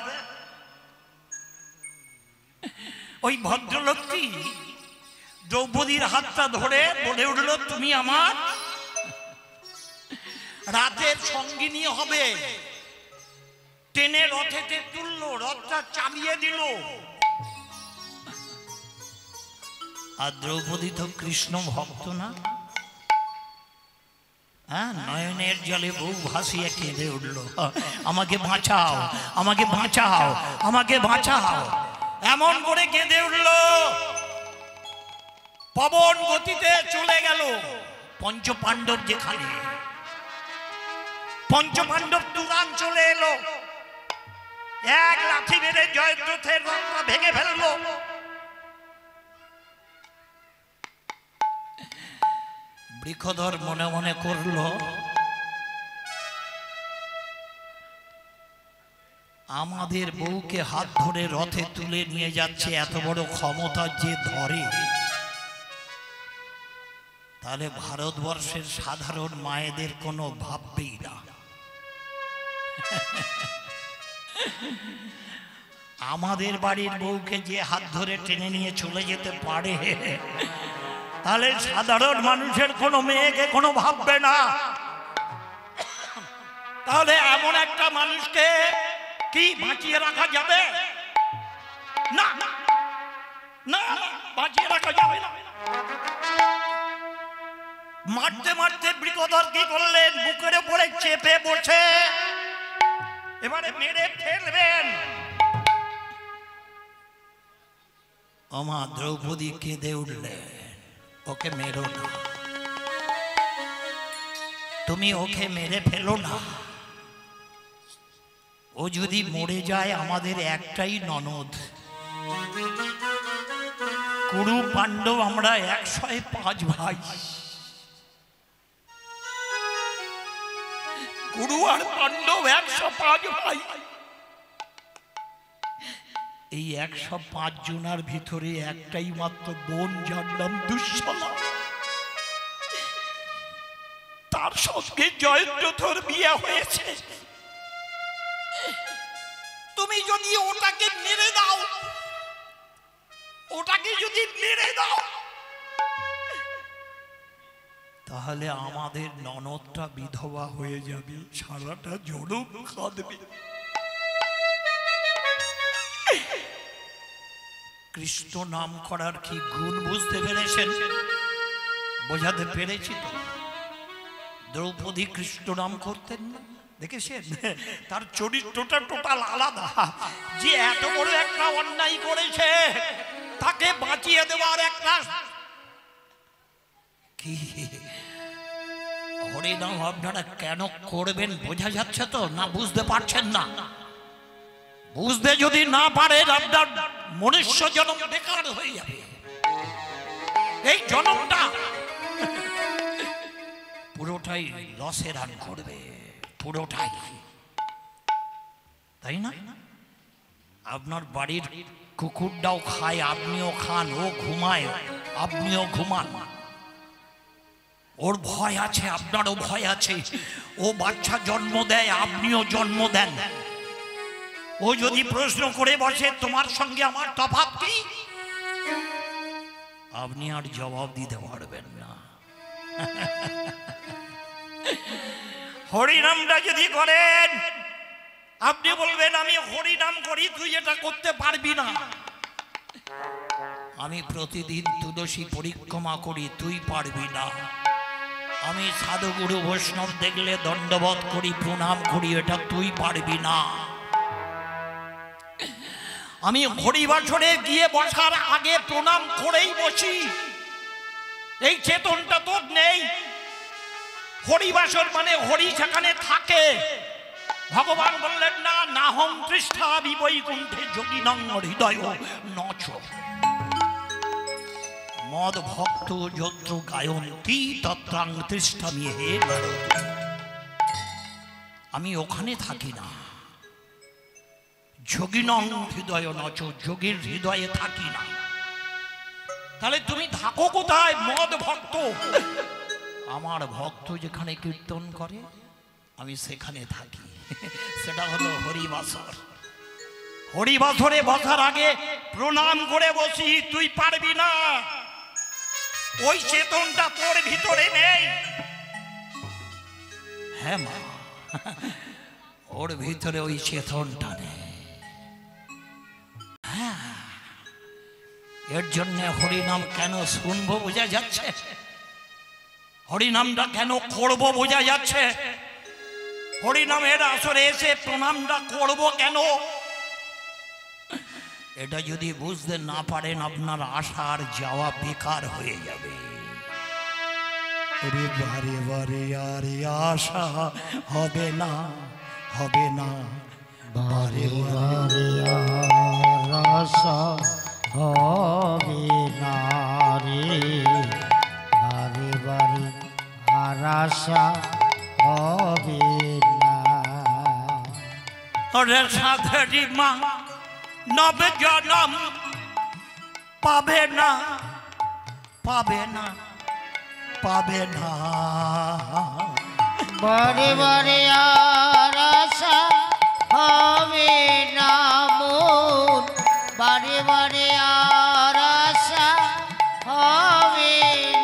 ওই ভদ্রলোকটি দ্রৌপদীর হাতটা ধরে বলে উঠল, তুমি আমার রাতের সঙ্গিনী হবে। টেনে রথেতে তুললো, রথটা চালিয়ে দিল। আর দ্রৌপদী তো কৃষ্ণ ভক্ত না? হ্যাঁ, নয়নের জলে বউ ভাসিয়ে কেঁদে উঠলো, আমাকে বাঁচাও, আমাকে বাঁচাও, আমাকে বাঁচাও। এমন করে কেঁদে উঠলো, পবন গতিতে চলে গেল পঞ্চপাণ্ডব যেখানে। পঞ্চপাণ্ডব তুরান চলে এলো, এক লাঠি মেরে জয়দ্রথের রথটা ভেঙে ফেললো। বৃষধর মনে মনে করলো, আমাদের বউকে হাত ধরে রথে তুলে নিয়ে যাচ্ছে, এত বড় ক্ষমতা যে ধরে, তাহলে ভারতবর্ষের সাধারণ মায়েদের কোনো ভাববেই না। আমাদের বাড়ির বউকে যে হাত ধরে টেনে নিয়ে চলে যেতে পারে, তাহলে সাধারণ মানুষের কোনো মেয়েকে কোনো ভাববে না। তাহলে এমন একটা মানুষকে কি বাঁচিয়ে রাখা যাবে? না, না বাঁচিয়ে রাখা যাবে না। মারতে মারতে বৃকধর কি করলেন, বুকের উপরে চেপে বসে এবারে মেরে ফেলবেন। আমার দ্রৌপদী কেঁদে উঠলেন, ওকে মেরো না, তুমি ওকে মেরে ফেলো না। ও যদি মরে যায় আমাদের একটাই ননদ, কুরু পাণ্ডব আমরা 105 ভাই, কুরু আর পাণ্ডব 105 ভাই। এই 105 জনের ভিতরে একটাই মাত্র বোন, যার নাম দুঃশলা। তার সঙ্গে জয়দ্রথর বিয়ে হয়েছে। তুমি যদি ওটাকে মেরে দাও, ওটাকে যদি মেরে দাও, তাহলে আমাদের ননদটা বিধবা হয়ে যাবে, সারাটা জনম কাঁদবে। কৃষ্ণ নাম করার কি গুণ বুঝতে পেরেছেন? বোঝাতে পেরেছি তো? দ্রৌপদী কৃষ্ণ নাম করতেন না, দেখেছেন? তার চরিত্রটা টোটাল আলাদা। যে এত বড় একটা অন্যায় করেছে তাকে বাঁচিয়ে দেওয়ার একটা কি হরিনাম আপনারা কেন করবেন বোঝা যাচ্ছে তো? না বুঝতে পারছেন না? বুঝতে যদি না পারেন আপনার মনুষ্য জন্ম বেকার হয়ে যাবে। এই জন্মটা পুরোটাই লসে রান করবে, পুরোটাই, তাই না? আপনার বাড়ির কুকুরটাও খায়, আপনিও খান, ও ঘুমায়, আপনিও ঘুমান। ওর ভয় আছে, আপনারও ভয় আছে। ও বাচ্চা জন্ম দেয়, আপনিও জন্ম দেন। ও যদি প্রশ্ন করে বসে তোমার সঙ্গে আমার তফাৎ কি, আপনি আর জবাব দিতে পারবেন না। হরিনামটা যদি করেন, আপনি বলবেন আমি হরিনাম করি, তুই এটা করতে পারবি না। আমি প্রতিদিন তুলসী পরিক্রমা করি, তুই পারবি না। আমি সাধুগুরু বৈষ্ণব দেখলে দণ্ডবোধ করি, প্রণাম করি, এটা তুই পারবি না। আমি হরিবাসরে গিয়ে বসার আগে প্রণাম করেই বসি, এই চেতনটা তোর নেই। হরিবাসর মানে হরি সেখানে থাকে। ভগবান বললেন না, নাহং তৃষ্ঠা বিবৈকুণ্ঠে যোগিনং হৃদয় নচ মদ ভক্ত যত্র গায়ন্তি তত্রাং তৃষ্ঠামি হে নারদ। আমি ওখানে থাকি না। যোগিনং হৃদয় নচ, যোগীর হৃদয়ে থাকি না। তাহলে তুমি থাকো কোথায়? মদ ভক্ত। আমার ভক্ত যেখানে কীর্তন করে আমি সেখানে থাকি, সেটা হলো হরিবাসর। হরিবাসরে বসার আগে প্রণাম করে বসি, তুই পারবি না। ওই চেতনটা তোর ভিতরে নেই। হ্যাঁ মা, ওর ভিতরে ওই চেতনটা নেই। হ্যাঁ, এর জন্য হরিনাম কেন শুনবো বোঝা যাচ্ছে, হরিনামটা কেন করব বোঝা যাচ্ছে। হরিনামের আসরে এসে প্রণামটা করব কেন, এটা যদি বুঝতে না পারেন আপনার আশা আর যাওয়া বেকার হয়ে যাবে। বারে বারে আর আশা হবে না, হবে না, বারে বারে আর আশা হবে না রে, বারে বারে আর আশা হবে না। ওরে সাধেরি মা নবে জনম পাবে না, পাবে না, পাবে না। বারে বারে আর আশা হবে না মন, বারে বারে আর আশা হবে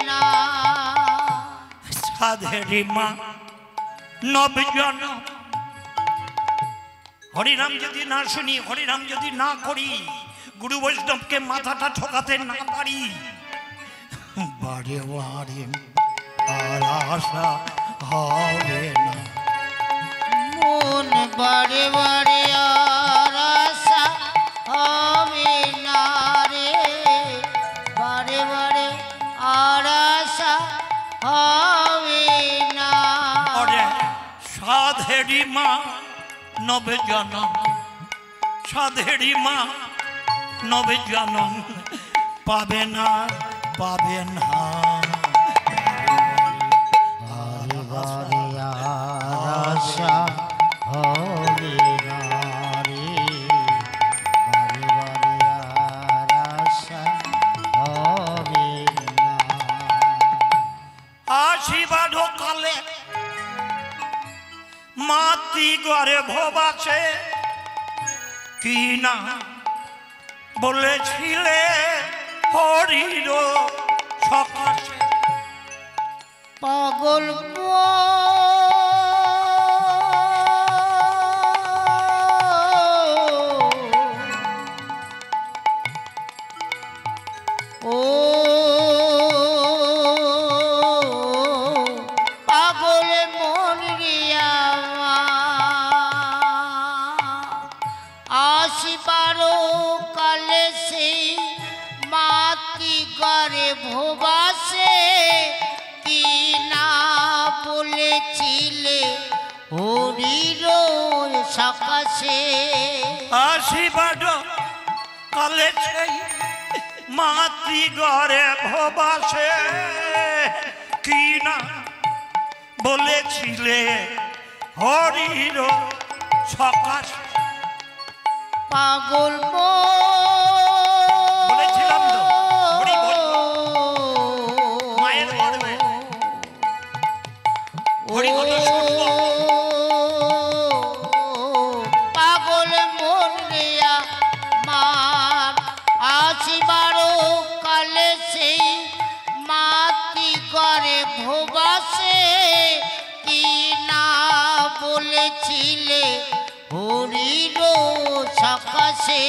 না। সাধেরি মা নবে জনম, হরিনাম যদি না শুনি, হরিনাম যদি না করি, গুরু বৈষ্ণবকে মাথাটা ঠকাতে না পারি, বারে বারে আর আশা হবে না। মন বারে বারে আর আশা হবে না রে, বারে বারে আর আশা হবে না। ওরে সাধেরি মা নবে জনম, সাধেরি মা নবে জনম পাবে না, পাবে না। বারে বারে আর আশা হবে না রে, বারে বারে আর আশা হবে না। আশীর্বাদ কালে মাতৃ ঘরে ভোবাছে কি না বলেছিলে হরির সকাশে। পাগল ও পাগল মন রিয়া আসিবারো কালে সেই মাতৃ ঘরে ভোবাসে কি না বলেছিলে হরির সকাশে। আশীর্বাদ কালে সেই মাতৃ ঘরে ভোবাসে কি না বলেছিলে হরির সকাশে। পাগল বলেছিলাম তো, হরি বল। মায়ের গর্ভে হরি কথা শুনবো। পাগল মন রিয়া মার আসিবারো কালে সেই মাতৃ ঘরে ভোবাসে কি না বলেছিলে হরির সকাশে।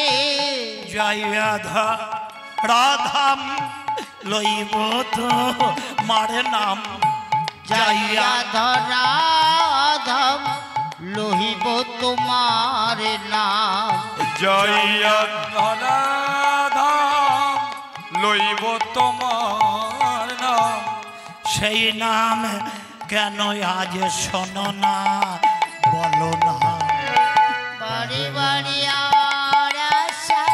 জয় রাধা রাধাম লইব তো মারে নাম, যাইয়া ধরাধম লোহিব তোমার নাম। জয়া ধরাধাম লইব তোমার নাম। সেই নাম কেন আজ শোনো না বলো না। বাড়ি বাড়ি আর আশা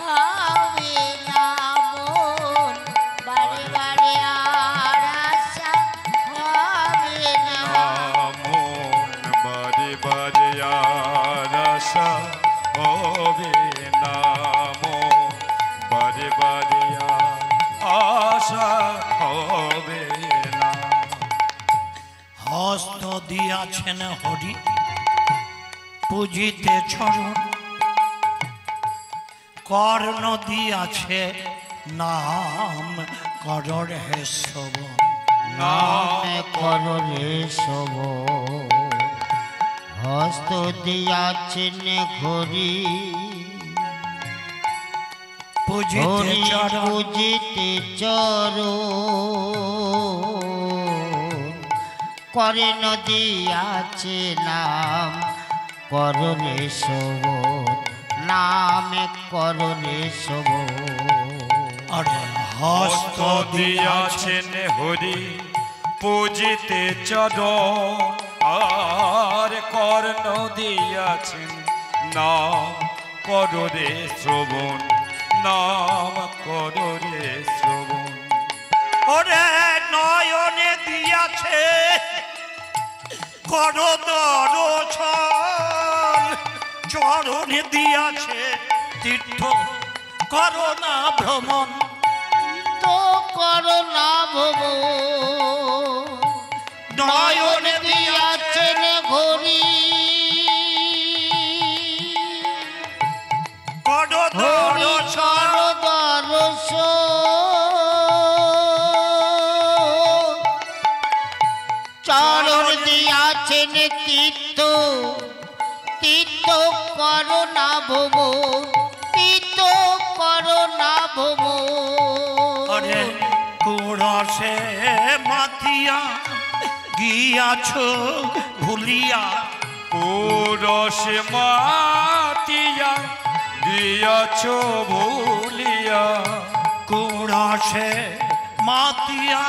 হবে না মন, বাড়ি বাড়ি আর আশা হবে না। মন বারে বারে আর আশা হবে না, মন বারে বারে আর আশা হবে না। হস্ত দিয়াছেন হরি পুজিতে চরণ, কর্ণ দিয়াছে নাম করর হে শ্রবণ। নাম করো রে শোভ, হস্ত দিয়াছেন ঘড়ি পুজিতে হরি চরণ, পুজিতে চরো করে নদিয়াছে নাম করো রে শোভ, নাম করো রে শোভ। আরে হস্ত হস্ত দিয়াছেন হরি পুজিতে চরণ, আর কর্ণ দিয়াছেন নাম করো রে শ্রবণ, নাম করো রে শ্রবণ। ওরে নয়নে দিয়াছে করো দর্শন, চরণে দিয়াছে তীর্থ করো না ভ্রমণ। তো করো না ভব, নয়নে দিয়াছেন ঘড়ি করো হরি দর্শন, করো দর্শন, চরণ দিয়াছেন তীর্থ, তীর্থ করো না ভব, তীর্থ আরে কুড়সে মাতিয়া গিয়াছ ভুলিয়া, পুরসে মাতিয়া গিয়াছ ভুলিয়া, কুড়সে মাতিয়া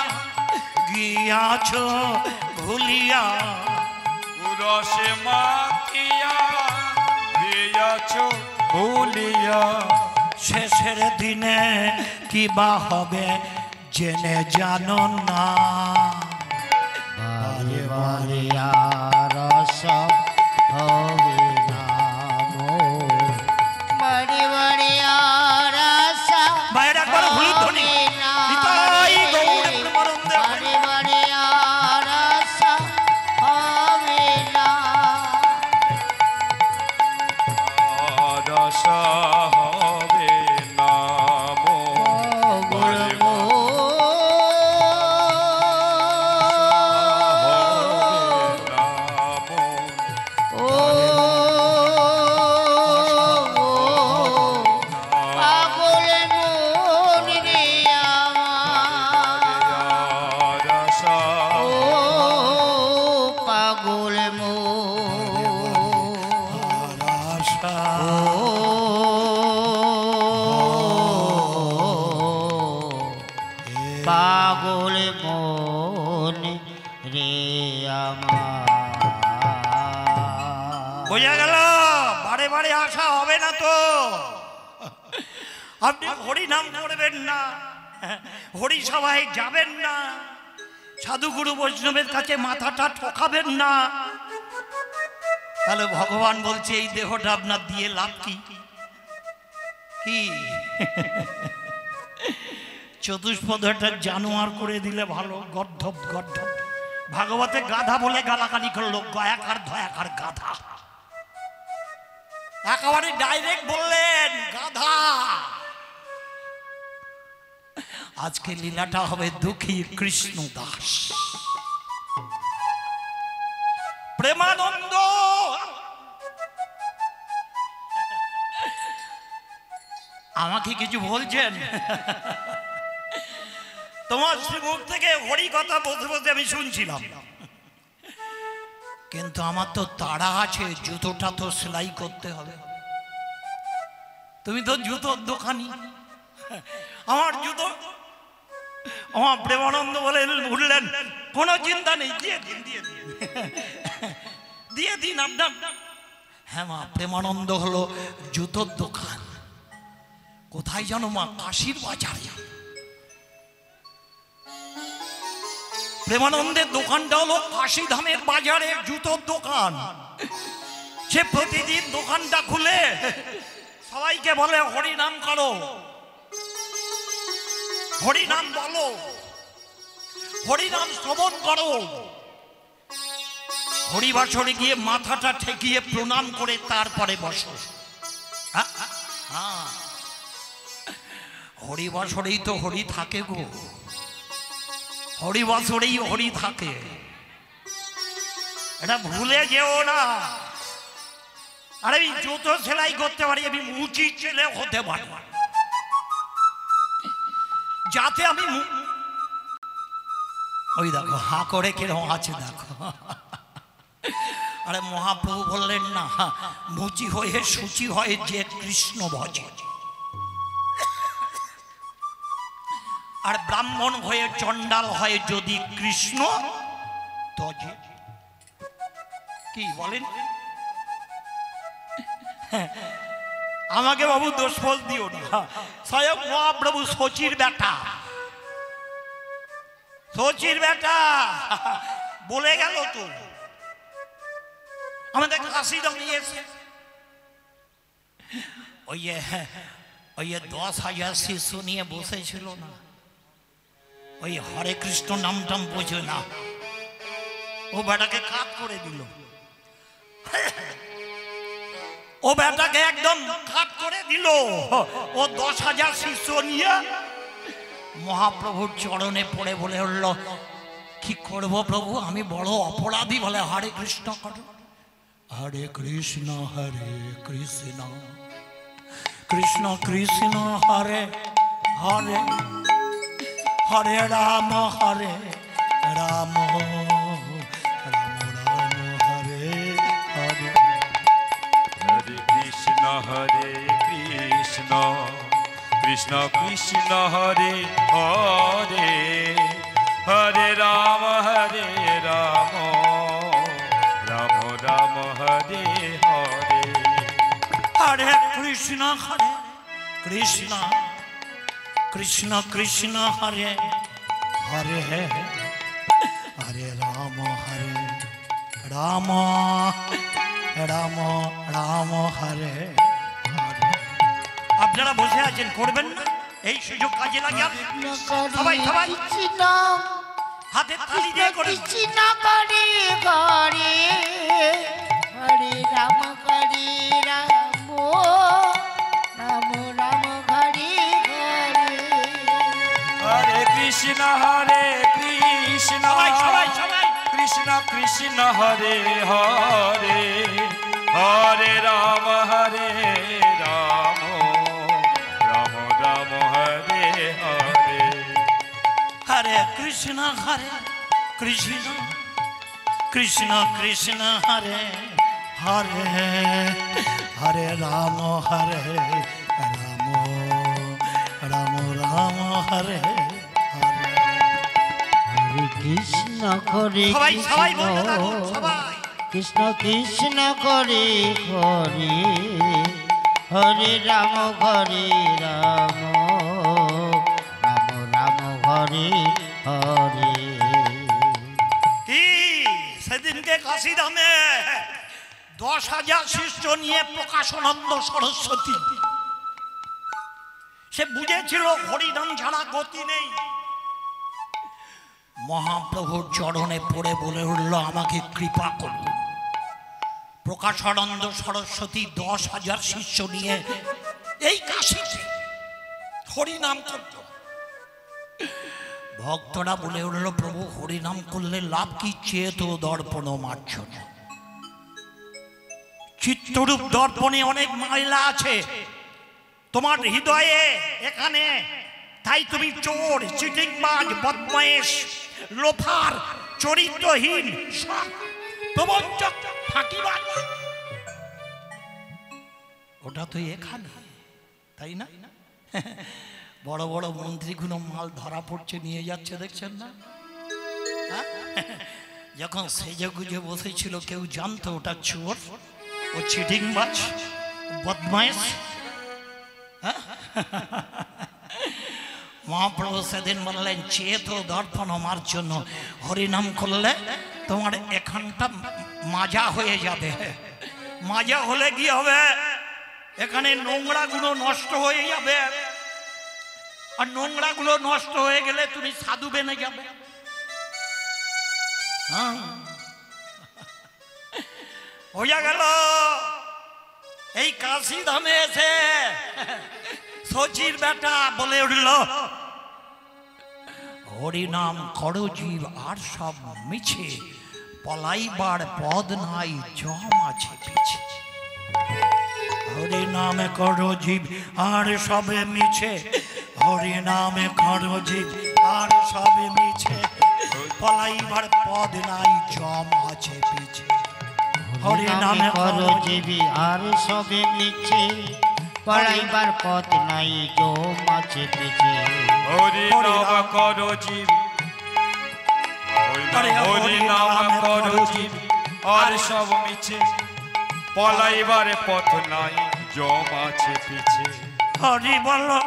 গিয়াছ ভুলিয়া, পুরসে মাতিয়া গিয়াছ ভুলিয়া, শেষের দিনে কি বা হবে জেনে জানো না। বারে বারে আর সব হবে না মোর, বারে বারে আর আশা বাইরে একবার হলুদ ধ্বনি। হবে না নিতাই রে। গৌড় প্রেমানন্দে বারে বারে আর আশা হবে না। আর আশা হবে না মোর, বারে পাগল মন রে আমার, আর আশা ও পাগল মন, আশা পাগল মন রে আমার। বোঝা গেল, বারে বারে আসা হবে না তো। আপনি হরি নাম করবেন না, হরি সভায় যাবেন না, সাধুগুরু বৈষ্ণবের কাছে মাথাটা ঠকাবেন না, তাহলে ভগবান বলছে এই দেহটা আপনার দিয়ে লাভ কি? কি চতুষ্পদটা জানোয়ার করে দিলে ভালো, গর্ধব গর্ধব। ভাগবতে গাধা বলে গালাগালি করলো, গয়াকার ধয়াকার গাধা, একেবারে ডাইরেক্ট বললেন গাধা। আজকে লীলাটা হবে দুঃখী কৃষ্ণ দাস প্রেমানন্দ। আমাকে কিছু বলছেন? তোমার শ্রীমুখ থেকে হরি কথা বলতে বলতে আমি শুনছিলাম, কিন্তু আমার তো তাড়া আছে, জুতোটা তো সেলাই করতে হবে। তুমি তো জুতোর দোকানি, আমার জুতো। আমার প্রেমানন্দ বলেন উঠলেন, কোনো চিন্তা নেই, দিয়ে দিন দিয়ে দিন দিয়ে দিন আপনার। হ্যাঁ মা, প্রেমানন্দ হলো জুতোর দোকান। কোথায় জানো মা? কাশীর বাজারে। প্রেমানন্দের দোকানটা হলো কাশী ধামের বাজারে জুতোর দোকান। সে প্রতিদিন দোকানটা খুলে সবাইকে বলে হরি নাম করো, হরি নাম বলো, হরি নাম শ্রবণ করো। হরিবাসরে গিয়ে মাথাটা ঠেকিয়ে প্রণাম করে তারপরে বসো। হরিবাসরেই তো হরি থাকে গো, হরিবাসরেই হরি থাকে, এটা ভুলে যেও না। আরে আমি জুতো সেলাই করতে পারি, আমি মুচি ছেলে হতে পারি, যাতে আমি ওই দেখো হা করে কিরকম আছে দেখো। আরে মহাপ্রভু বললেন না, মুচি হয়ে সূচি হয় যে কৃষ্ণ ভজে, আর ব্রাহ্মণ হয়ে চণ্ডাল হয় যদি কৃষ্ণ তজে। কি বলেন? আমাকে বাবু দোষ ফল দিও না, স্বয়ং মহাপ্রভু শচীর বেটা, শচীর বেটা বলে গেল তো। আমাদের কাশি নিয়েছে ওই 10,000 শিশু নিয়ে বসেছিল না, ওই হরে কৃষ্ণ নামটাম বোঝে না, ও বেটাকে কাট করে দিল, ও বেটাকে একদম কাট করে দিল। ও 10,000 শিষ্য নিয়ে মহাপ্রভুর চরণে পড়ে বলে উঠল, কি করব প্রভু, আমি বড় অপরাধী। বলে হরে কৃষ্ণ করো, হরে কৃষ্ণ কৃষ্ণ কৃষ্ণ হরে হরে হরে রাম হরে রাম রাম রাম হরে হরে হরে কৃষ্ণ কৃষ্ণ কৃষ্ণ হরে হরে হরে রাম রাম রাম হরে হরে হরে কৃষ্ণ কৃষ্ণ কৃষ্ণ কৃষ্ণ হরে হরে হরে রাম রাম রাম রাম হরে হরে। আপনারা বসে আছেন, করবেন না? এই সুযোগ কাজে লাগিয়ে সবাই সবাই হাতে তালি দিয়ে করুন। কৃষ্ণ করে করে হরে রাম হরে রাম রাম রাম হরে হরে হরে কৃষ্ণ সবাই সবাই সবাই কৃষ্ণ কৃষ্ণ হরে হরে হরে রাম রাম রাম হরে হরে হরে কৃষ্ণ কৃষ্ণ কৃষ্ণ কৃষ্ণ হরে হরে হরে রাম রাম রাম রাম হরে হরে। হরে কৃষ্ণ করে সবাই সবাই কৃষ্ণ বলতে থাকুন, সবাই। কৃষ্ণ কৃষ্ণ করে হরে হরে রাম রাম রাম হরে হরে। কি সেদিনকে কাশিধামে 10,000 শিষ্য নিয়ে প্রকাশানন্দ সরস্বতী সে বুঝেছিল হরিনাম ছাড়া গতি নেই। মহাপ্রভুর চরণে পড়ে বলে উঠল, আমাকে কৃপা করুন। প্রকাশানন্দ সরস্বতী 10,000 শিষ্য নিয়ে এই কাশীতে হরিনাম করত। ভক্তরা বলে উঠল, প্রভু হরিনাম করলে লাভ কি? চেত দর্পণ মার্জন। চিত্তরূপ দর্পণে অনেক ময়লা আছে তোমার হৃদয়ে এখানে, তাই তুমি চোর, চিটিংবাজ, বদমাইশ, লোফার, চরিত্রহীন, প্রবঞ্চক, ফাঁকিবাজ। ওটা তো এখানে, তাই না? বড় বড় মন্ত্রীগুলো মাল ধরা পড়ছে, নিয়ে যাচ্ছে, দেখছেন না? যখন সেজে গুজে বসেছিল কেউ জানতো ওটা চোর, ও চিটিংবাজ, বদমাইশ। মহাপ্রভু সেদিন বললেন, চেত দর্পণ আমার জন্য হরিনাম করলে তোমার এখানটা মাজা হয়ে যাবে। মাজা হলে কি হবে? এখানে নোংরাগুলো নষ্ট হয়ে যাবে, আর নোংরাগুলো নষ্ট হয়ে গেলে তুমি সাধু বেনে যাবে। হইয়া গেল এই কাশী ধামে এসে সচির বেটা বলে উঠল, হরিনাম করো জীব আর সব মিছে, পলাইবার পদ নাই জম আছে পিছে। হরিনামে করো জীব আর সবে মিছে, হরিনামে করো জীব আর সবে মিছে, পলাইবার পদ নাই জম আছে পিছে। হরিনামে করো জীবী আর সবে মিছে, পড়াইবার পথ নাই জো মাছে পিছে। হরি নাম করো জীব, হরি নাম করো জীব আর সব মিছে, পলাইবার পথ নাই জম আছে পিছে। হরি বলো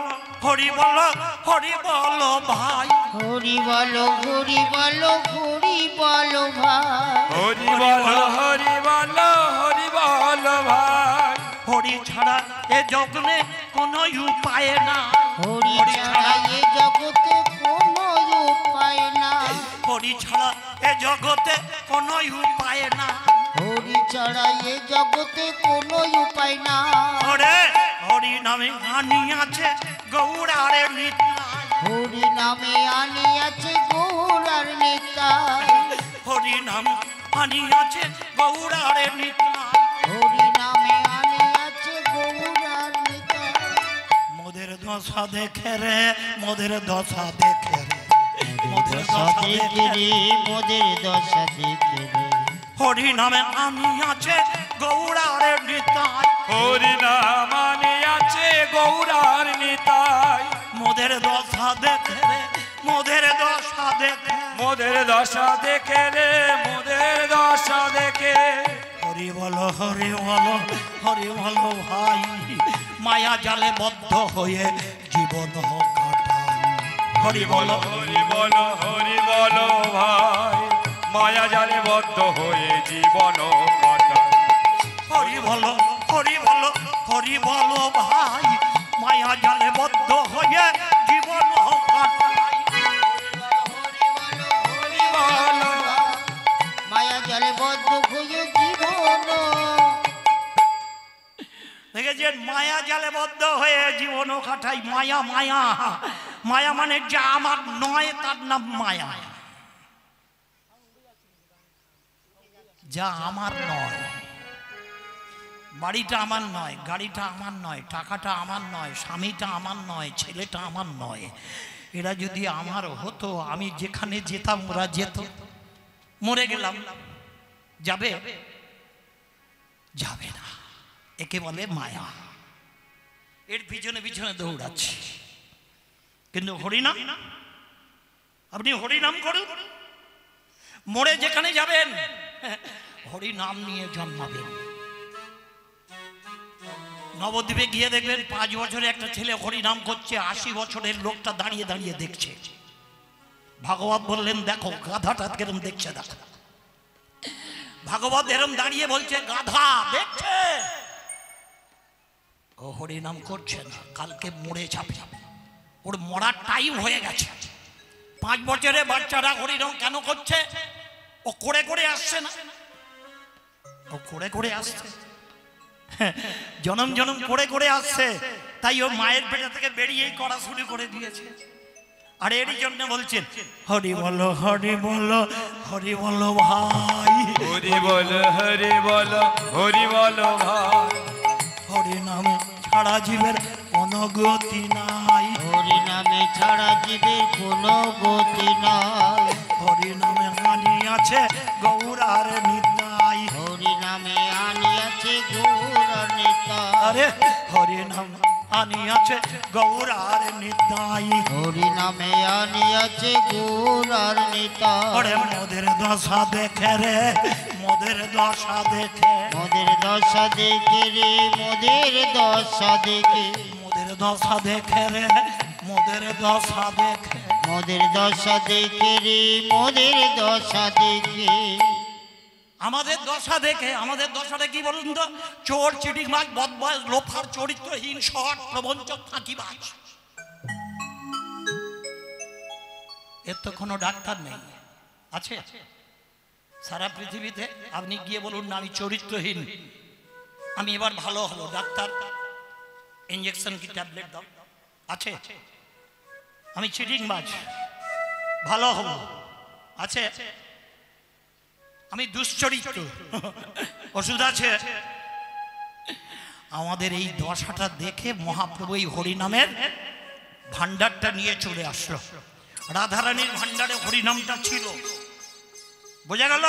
হরি বলো হরি বলো ভাই, হরি বলো হরি বলো হরি বলো ভাই, হরি বলো হরি বলো হরি বলো ভাই। হরি ছাড়া এ জগনে কোনো উপায় না, হরি ছাড়া এ জগতে কোনো উপায় না, হরি ছাড়া এ জগতে কোনো উপায় না। হরি ছাড়া এ জগতে কোনো উপায় না। ওরে হরি নামে আনি আছে গৌড়ারে নিতাই, হরি নামে আনি আছে গৌরার নিতাই, হরি নাম আনি আছে গৌড়ারে নিতাই। হরি নামে আনি আছে গৌরার নিতাই। মোদের দশা দেখে রে মোদের দশা দেখে রে মোদের দশা দশা দেখে রে মোদের দশা দেখে রে হরি নামে আমি আছে গৌড়ারে নিতাই হরি নাম আছে গৌরার নিতাই মোদের দশা দেখে রে মোদের দশা দেখে মোদের দশা দেখে রে মোদের দশা দেখে হরি বলো হরি বলো হরি বলো ভাই মায়া জালে বদ্ধ হয়ে জীবন কাটাই হরি বলো হরি বলো হরি বলো ভাই মায়া জালে বদ্ধ হয়ে জীবন কাটাই হরি বলো হরি বলো হরি বলো ভাই মায়া জালে বদ্ধ হয়ে জীবন কাটাই হরি বলো মায়া জলে বদ্ধ হয়ে জীবন দেখেছেন মায়া জালে বদ্ধ হয়ে জীবন কাটাই মায়া মায়া মায়া মানে যা আমার নয় তার নাম মায়া যা আমার নয় বাড়িটা আমার নয় গাড়িটা আমার নয় টাকাটা আমার নয় স্বামীটা আমার নয় ছেলেটা আমার নয় এরা যদি আমার হতো আমি যেখানে যেতাম ওরা যেত মরে গেলাম যাবে যাবে না একে বলে মায়া এর পিছনে পিছনে দৌড়াচ্ছে কিন্তু হরিনাম আপনি হরিনাম করুন মরে যেখানে যাবেন হরিনাম নিয়ে জন্মাবেন নবদ্বীপে গিয়ে দেখবেন 5 বছরে একটা ছেলে হরিনাম করছে 80 বছরের লোকটা দাঁড়িয়ে দাঁড়িয়ে দেখছে ভাগবত বললেন দেখো গাধাটা কেরম দেখছে দেখো ভাগবত এরম দাঁড়িয়ে বলছে গাধা দেখছে ও হরিনাম করছে না কালকে মরে যাবে ওর মরার টাইম হয়ে গেছে 5 বছরে বাচ্চারা হরিনাম কেন করছে ও করে করে আসছে না ও করে করে আসছে জনম জনম করে করে আসছে তাই ও মায়ের পেটে থেকে বেরিয়েই করা শুরু করে দিয়েছে আর এর জন্য বলছেন হরি বলো হরি বলো হরি বলো ভাই হরি বলো হরি বলো হরি বলো ভাই হরি নামে ছাড়া জীবের কোনো গতি নাই হরি নামে ছাড়া জীবের কোনো গতি নাই হরি নামে আনি আছে গৌরার নিতাই হরি নামে আনিয়াছে গৌর নিতাই আরে হরি নাম আনি আছে গৌরার নিতাই হরি নামে আনিয়াছে গৌর নিতাই ওরে মোদের দশা দেখে রে মোদের দশা দেখে মোদের দশা দেখে রে মোদের দশা দেখে মোদের দশা দেখে রে মোদের দশা দেখে মোদের দশা দেখে রে মোদের দশা দেখে আমাদের দশা দেখে আমাদের দশাটা কি বলুন তো চোর চিটিংবাজ বদমাশ লোফার চরিত্রহীন সৎ প্রবঞ্চক ফাঁকিবাজ এর তো কোনো ডাক্তার নেই আছে সারা পৃথিবীতে আপনি গিয়ে বলুন না আমি চরিত্রহীন আমি এবার ভালো হলো ডাক্তার ইঞ্জেকশন কি ট্যাবলেট দাও আছে আমি চিটিংবাজ ভালো হব আছে আমি দুশ্চরিত্র ওষুধ আছে আমাদের এই দশাটা দেখে মহাপ্রভু এই হরিনামের ভান্ডারটা নিয়ে চলে আসলো রাধারানীর ভান্ডারে হরিনামটা ছিল বোঝা গেল